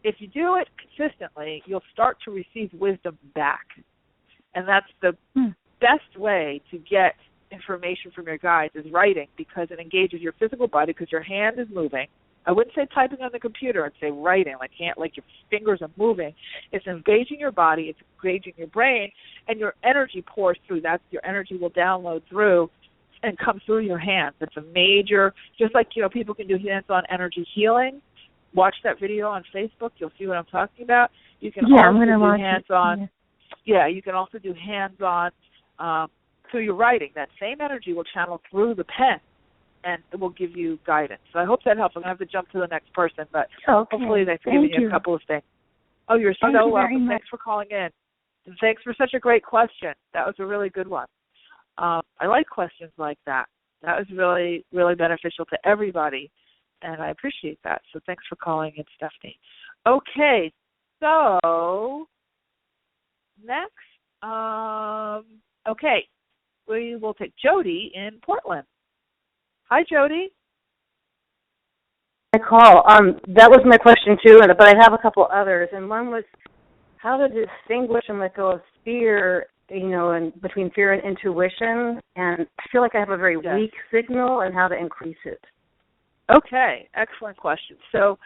if you do it consistently, you'll start to receive wisdom back. And that's the best way to get information from your guides, is writing, because it engages your physical body, because your hand is moving. I wouldn't say typing on the computer. I'd say writing, like your fingers are moving. It's engaging your body. It's engaging your brain, and your energy pours through. Your energy will download through and come through your hands. It's a major, just like, people can do hands-on energy healing. Watch that video on Facebook. You'll see what I'm talking about. You can also do hands-on. Yeah, you can also do hands-on through your writing. That same energy will channel through the pen, and it will give you guidance. So I hope that helps. I'm going to have to jump to the next person, but hopefully that's given you a couple of things. Oh, you're so welcome. Thanks for calling in. And thanks for such a great question. That was a really good one. I like questions like that. That was really, really beneficial to everybody, and I appreciate that. So thanks for calling in, Stephanie. Okay, so next, we will take Jody in Portland. Hi, Jody. I call. That was my question too, but I have a couple others. And one was how to distinguish and let go of fear, and between fear and intuition. And I feel like I have a very weak signal, and how to increase it. Okay, excellent question. So,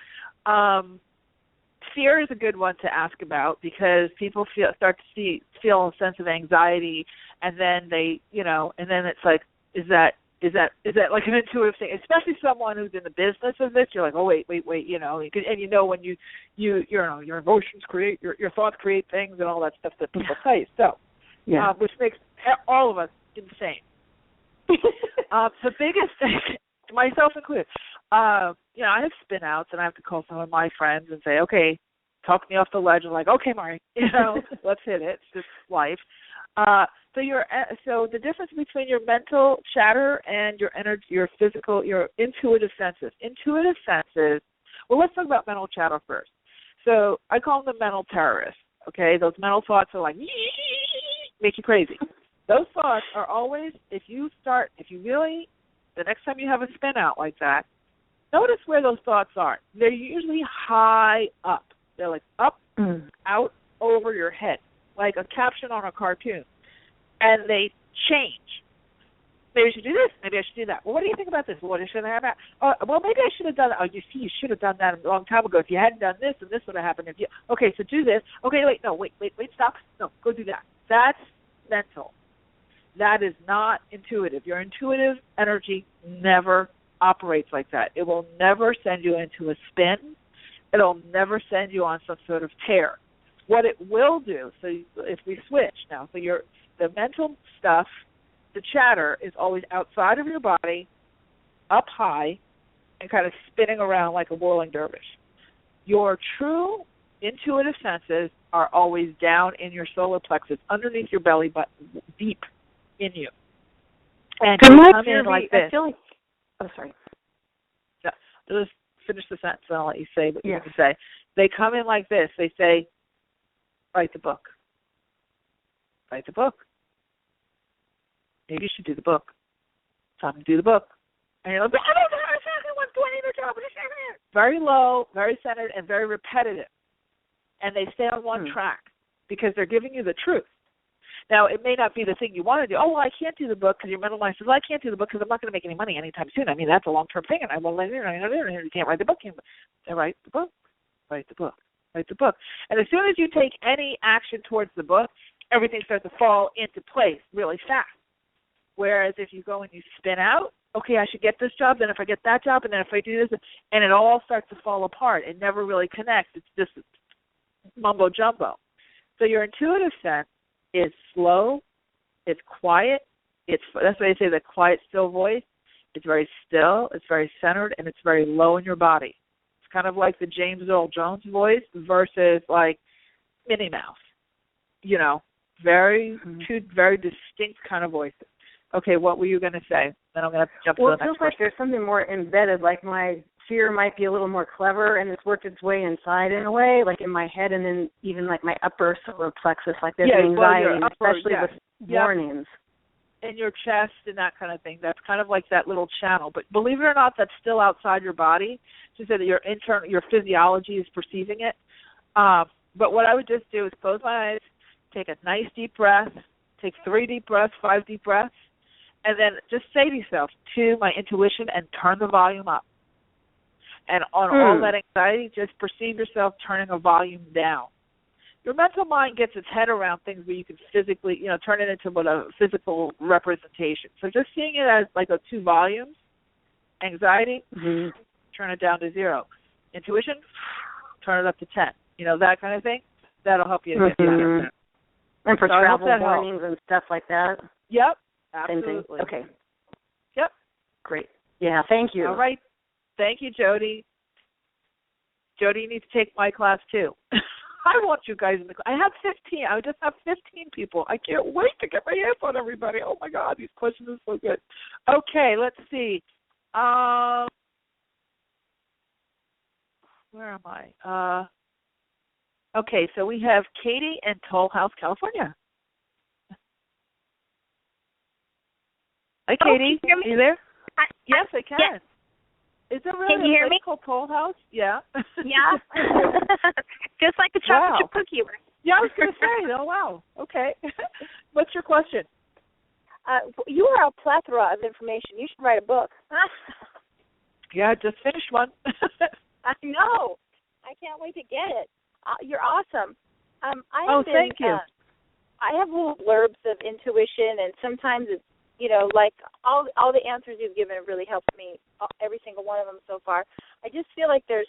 fear is a good one to ask about, because people start to feel a sense of anxiety and then they, and then it's like, is that like an intuitive thing? Especially someone who's in the business of this, you're like, oh wait, and when your emotions create your thoughts create things and all that stuff that people say. So, which makes all of us insane. The biggest thing, myself included, I have spin outs and I have to call some of my friends and say, okay, talk me off the ledge. I'm like, okay, Mari, let's hit it. It's just life. So the difference between your mental chatter and your energy, your physical, your intuitive senses. Intuitive senses. Well, let's talk about mental chatter first. So I call them the mental terrorists. Okay, those mental thoughts are like make you crazy. Those thoughts are always, the next time you have a spin out like that, notice where those thoughts are. They're usually high up. They're like up, out over your head, like a caption on a cartoon. And they change. Maybe I should do this. Maybe I should do that. Well, what do you think about this? Well, what should I have? Well, maybe I should have done that. Oh, you see, you should have done that a long time ago. If you hadn't done this, and this would have happened. Okay, so do this. Okay, wait, stop. No, go do that. That's mental. That is not intuitive. Your intuitive energy never operates like that. It will never send you into a spin. It'll never send you on some sort of tear. What it will do, so if we switch now, so the mental stuff, the chatter is always outside of your body, up high, and kind of spinning around like a whirling dervish. Your true intuitive senses are always down in your solar plexus, underneath your belly button, deep in you. And they come in like this. Oh, sorry. Yeah, just finish the sentence and I'll let you say what you want to say. They come in like this. They say, write the book. Write the book. Maybe you should do the book. Time to do the book. And you're like, I don't know exactly what's going on in your job. Very low, very centered, and very repetitive. And they stay on one track because they're giving you the truth. Now, it may not be the thing you want to do. Oh, well, I can't do the book because your mental mind says, well, I can't do the book because I'm not going to make any money anytime soon. I mean, that's a long-term thing, and you can't write the book. And write the book. Write the book. Write the book. And as soon as you take any action towards the book, everything starts to fall into place really fast. Whereas if you go and you spin out, okay, I should get this job, then if I get that job, and then if I do this, and it all starts to fall apart. It never really connects. It's just mumbo-jumbo. So your intuitive sense is slow, it's quiet, that's why they say the quiet, still voice. It's very still, it's very centered, and it's very low in your body. It's kind of like the James Earl Jones voice versus like Minnie Mouse. Two very distinct kind of voices. Okay, what were you going to say? Then I'm going to jump to the next it feels like there's something more embedded, like my fear might be a little more clever and it's worked its way inside in a way, like in my head and then even like my upper solar plexus, like there's anxiety, especially with warnings. In your chest and that kind of thing. That's kind of like that little channel. But believe it or not, that's still outside your body. Just so that your physiology is perceiving it. But what I would just do is close my eyes, take a nice deep breath, take 3 deep breaths, 5 deep breaths, and then just say to yourself, to my intuition, and turn the volume up. And on all that anxiety, just perceive yourself turning a volume down. Your mental mind gets its head around things where you can physically, turn it into a physical representation. So just seeing it as like 2 volumes, anxiety, turn it down to 0. Intuition, turn it up to 10. That kind of thing. That'll help you to get the that. And for travel warnings and stuff like that? Yep, absolutely. Okay. Yep. Great. Yeah, thank you. All right. Thank you, Jody. Jody, you need to take my class, too. I want you guys in the class. I have 15. I just have 15 people. I can't wait to get my hands on everybody. Oh, my God, these questions are so good. Okay, let's see. Where am I? Okay, so we have Katie in Toll House, California. Hi, Katie. Can you hear me? Are you there? Yes, I can. Yes. Is it really can you hear me? Called Toll House? Yeah. Yeah. Just like the chocolate chip cookie. Yeah, I was going to say. Oh, wow. Okay. What's your question? You are a plethora of information. You should write a book. Yeah, I just finished one. I know. I can't wait to get it. You're awesome. Thank you. I have little blurbs of intuition, and sometimes it's, like all the answers you've given have really helped me, every single one of them so far. I just feel like there's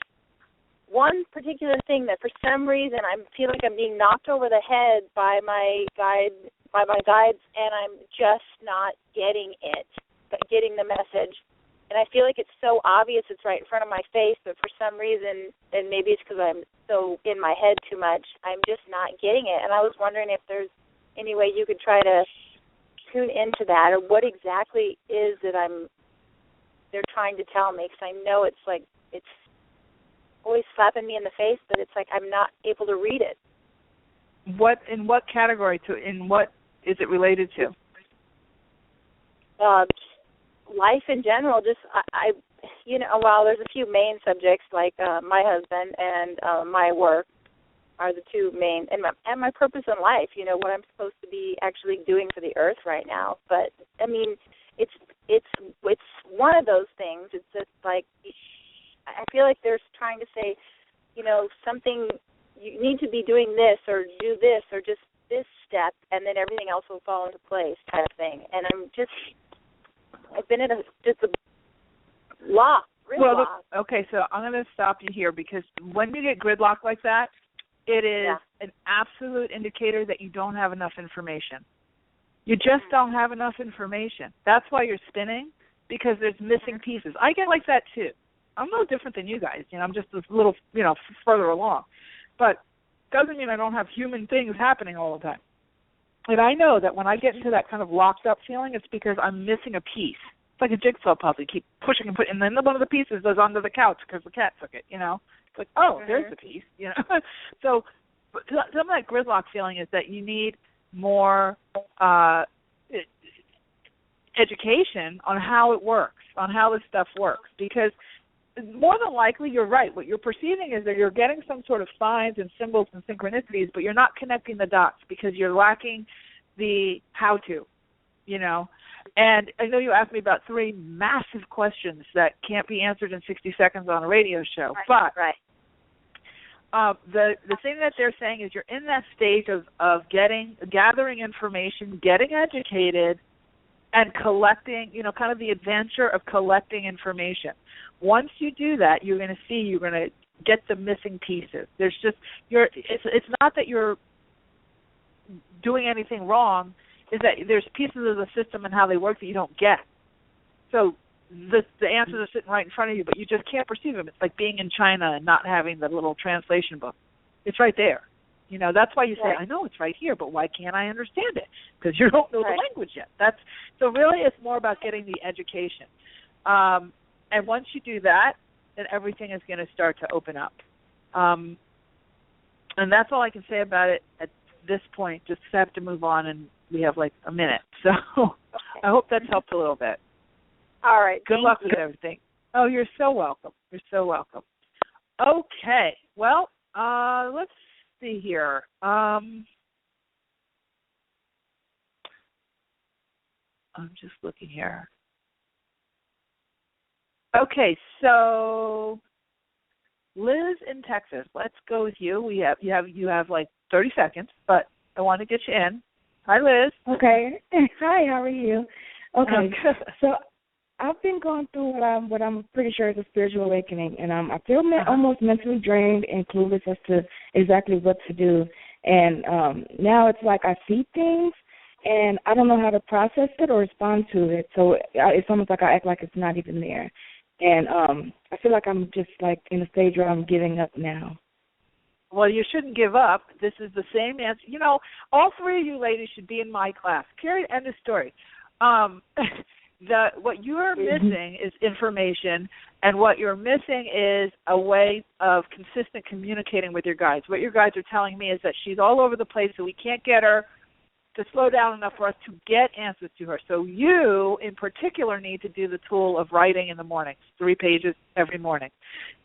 one particular thing that for some reason I feel like I'm being knocked over the head by my guides, and I'm just not getting the message. And I feel like it's so obvious it's right in front of my face, but for some reason, and maybe it's because I'm so in my head too much, I'm just not getting it. And I was wondering if there's any way you could try to tune into that, or what exactly is that they're trying to tell me, because I know it's like it's always slapping me in the face, but it's like I'm not able to read it. In what category? In what is it related to? Life in general. Just well, there's a few main subjects like my husband and my work are the two main, and my purpose in life. What I'm supposed to be actually doing for the earth right now. But I mean, it's one of those things. It's just like I feel like they're trying to say, something, you need to be doing this or do this or just this step, and then everything else will fall into place, kind of thing. And I've been in a lock. Okay, so I'm going to stop you here, because when you get gridlock like that, it is an absolute indicator that you don't have enough information. You just don't have enough information. That's why you're spinning, because there's missing pieces. I get like that too. I'm no different than you guys. I'm just a little, further along. But doesn't mean I don't have human things happening all the time. And I know that when I get into that kind of locked up feeling, it's because I'm missing a piece. It's like a jigsaw puzzle. You keep pushing and putting, and then one of the pieces goes under the couch because the cat took it, It's like, there's the piece, So some of that gridlock feeling is that you need more education on how it works, on how this stuff works, because more than likely you're right. What you're perceiving is that you're getting some sort of signs and symbols and synchronicities, but you're not connecting the dots because you're lacking the how-to, And I know you asked me about 3 massive questions that can't be answered in 60 seconds on a radio show, but the thing that they're saying is you're in that stage of gathering information, getting educated, and collecting, kind of the adventure of collecting information. Once you do that, you're going to get the missing pieces. It's not that you're doing anything wrong, is that there's pieces of the system and how they work that you don't get. So the answers are sitting right in front of you, but you just can't perceive them. It's like being in China and not having the little translation book. It's right there. That's why you say, I know it's right here, but why can't I understand it? Because you don't know the language yet. So really it's more about getting the education. And once you do that, then everything is going to start to open up. And that's all I can say about it at this point. Just have to move on, and we have like a minute. So I hope that's helped a little bit. All right. Good luck with everything. Oh, you're so welcome. You're so welcome. Okay. Well, let's see here. I'm just looking here. Okay, so Liz in Texas, let's go with you. You have like 30 seconds, but I want to get you in. Hi, Liz. Okay. Hi, how are you? Okay. So I've been going through what I'm pretty sure is a spiritual awakening, and I feel almost mentally drained and clueless as to exactly what to do. And now it's like I see things, and I don't know how to process it or respond to it. So it's almost like I act like it's not even there. And I feel like I'm just like in a stage where I'm giving up now. Well, you shouldn't give up. This is the same answer. All 3 of you ladies should be in my class. Period. End of story. What you're missing is information, and what you're missing is a way of consistent communicating with your guides. What your guides are telling me is that she's all over the place, so we can't get her to slow down enough for us to get answers to her. So you, in particular, need to do the tool of writing in the morning, 3 pages every morning.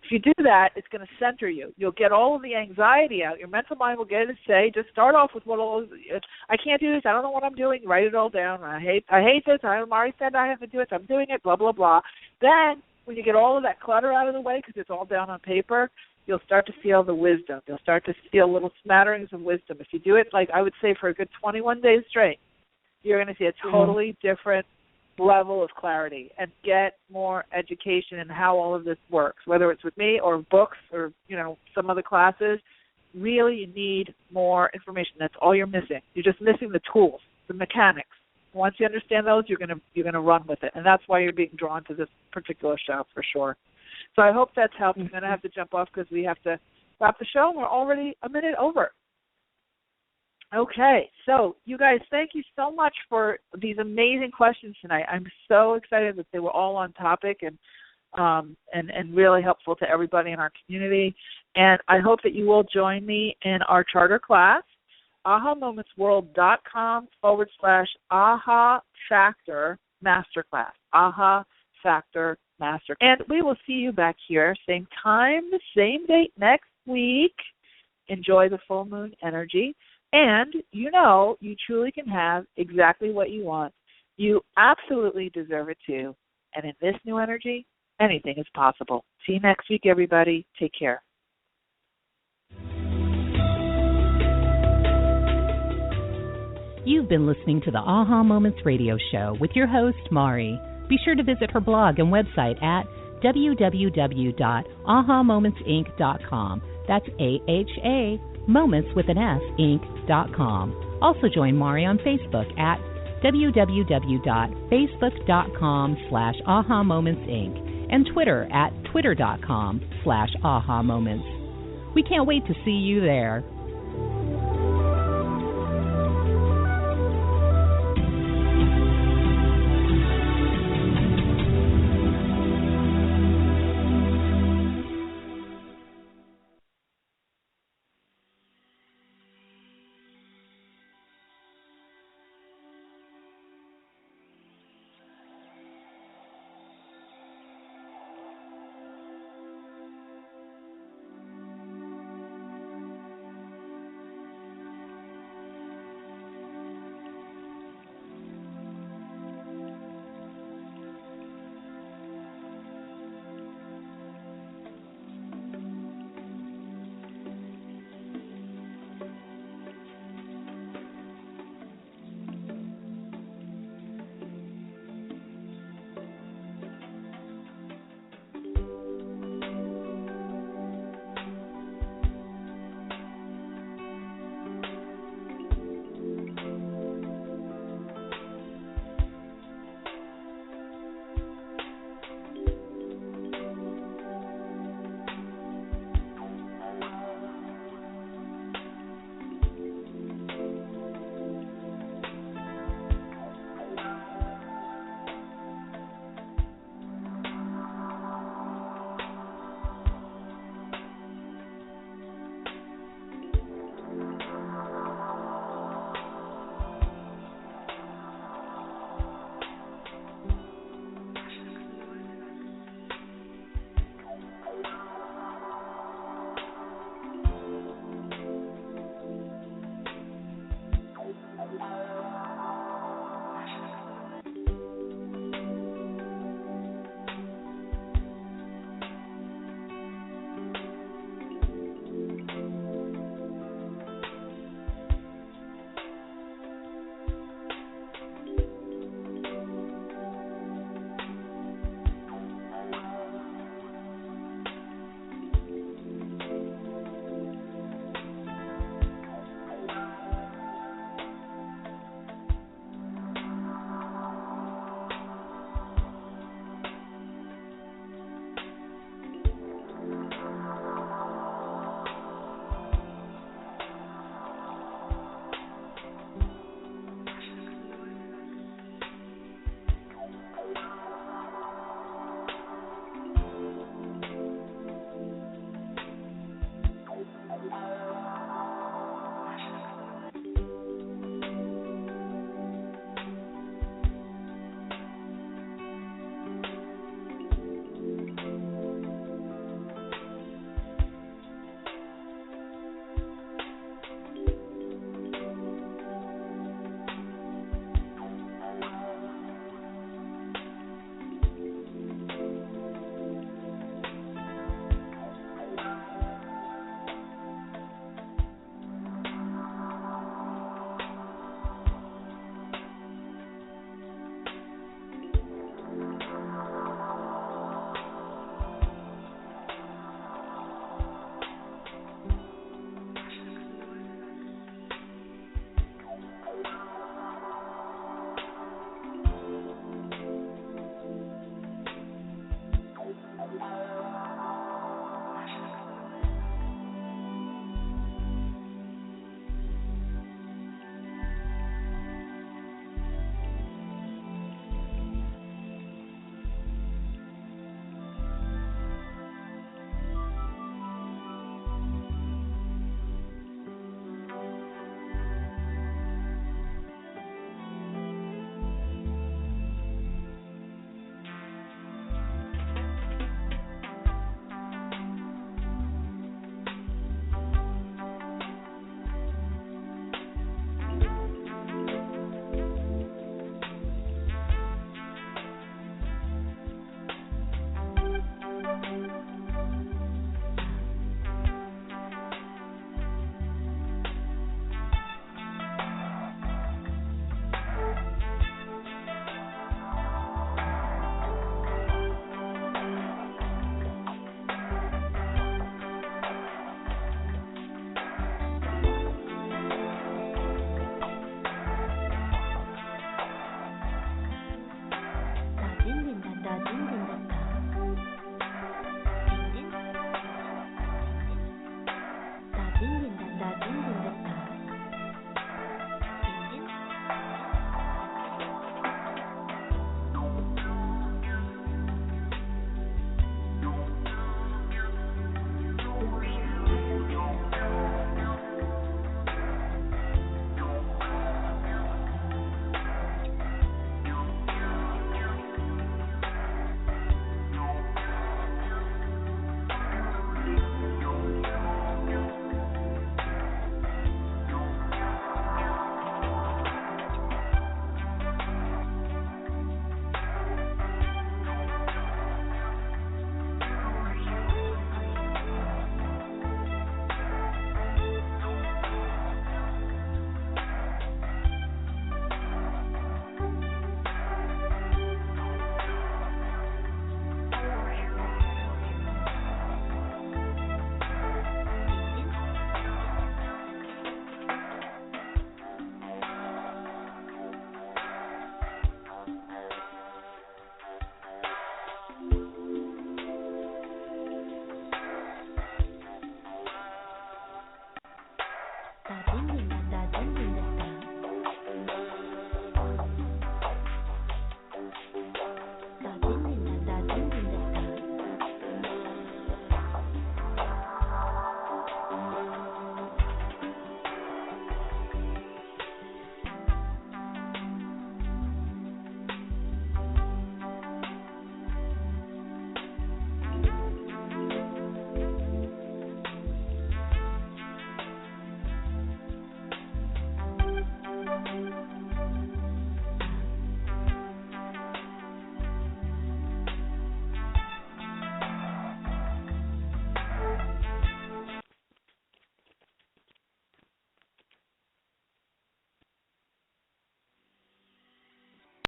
If you do that, it's going to center you. You'll get all of the anxiety out. Your mental mind will get it to say, just start off with I can't do this, I don't know what I'm doing, write it all down. I hate this, I already said I have to do it, so I'm doing it, blah, blah, blah. Then, when you get all of that clutter out of the way, because it's all down on paper, you'll start to feel the wisdom. You'll start to feel little smatterings of wisdom. If you do it, like I would say, for a good 21 days straight, you're going to see a totally different level of clarity and get more education in how all of this works, whether it's with me or books or, some other classes. Really, you need more information. That's all you're missing. You're just missing the tools, the mechanics. Once you understand those, you're gonna run with it, and that's why you're being drawn to this particular show for sure. So I hope that's helped. I'm going to have to jump off because we have to wrap the show. We're already a minute over. Okay, so you guys, thank you so much for these amazing questions tonight. I'm so excited that they were all on topic and really helpful to everybody in our community. And I hope that you will join me in our charter class, ahamomentsworld.com/aha factor masterclass. Aha Factor Master. And we will see you back here, same time, same date next week. Enjoy the full moon energy. And you truly can have exactly what you want. You absolutely deserve it too. And in this new energy, anything is possible. See you next week, everybody. Take care. You've been listening to the Aha Moments radio show with your host, Mari. Be sure to visit her blog and website at www.ahamomentsinc.com. That's AHA, moments with an S, inc.com. Also join Mari on Facebook at www.facebook.com/ahamomentsinc and Twitter at twitter.com/ahamoments. We can't wait to see you there.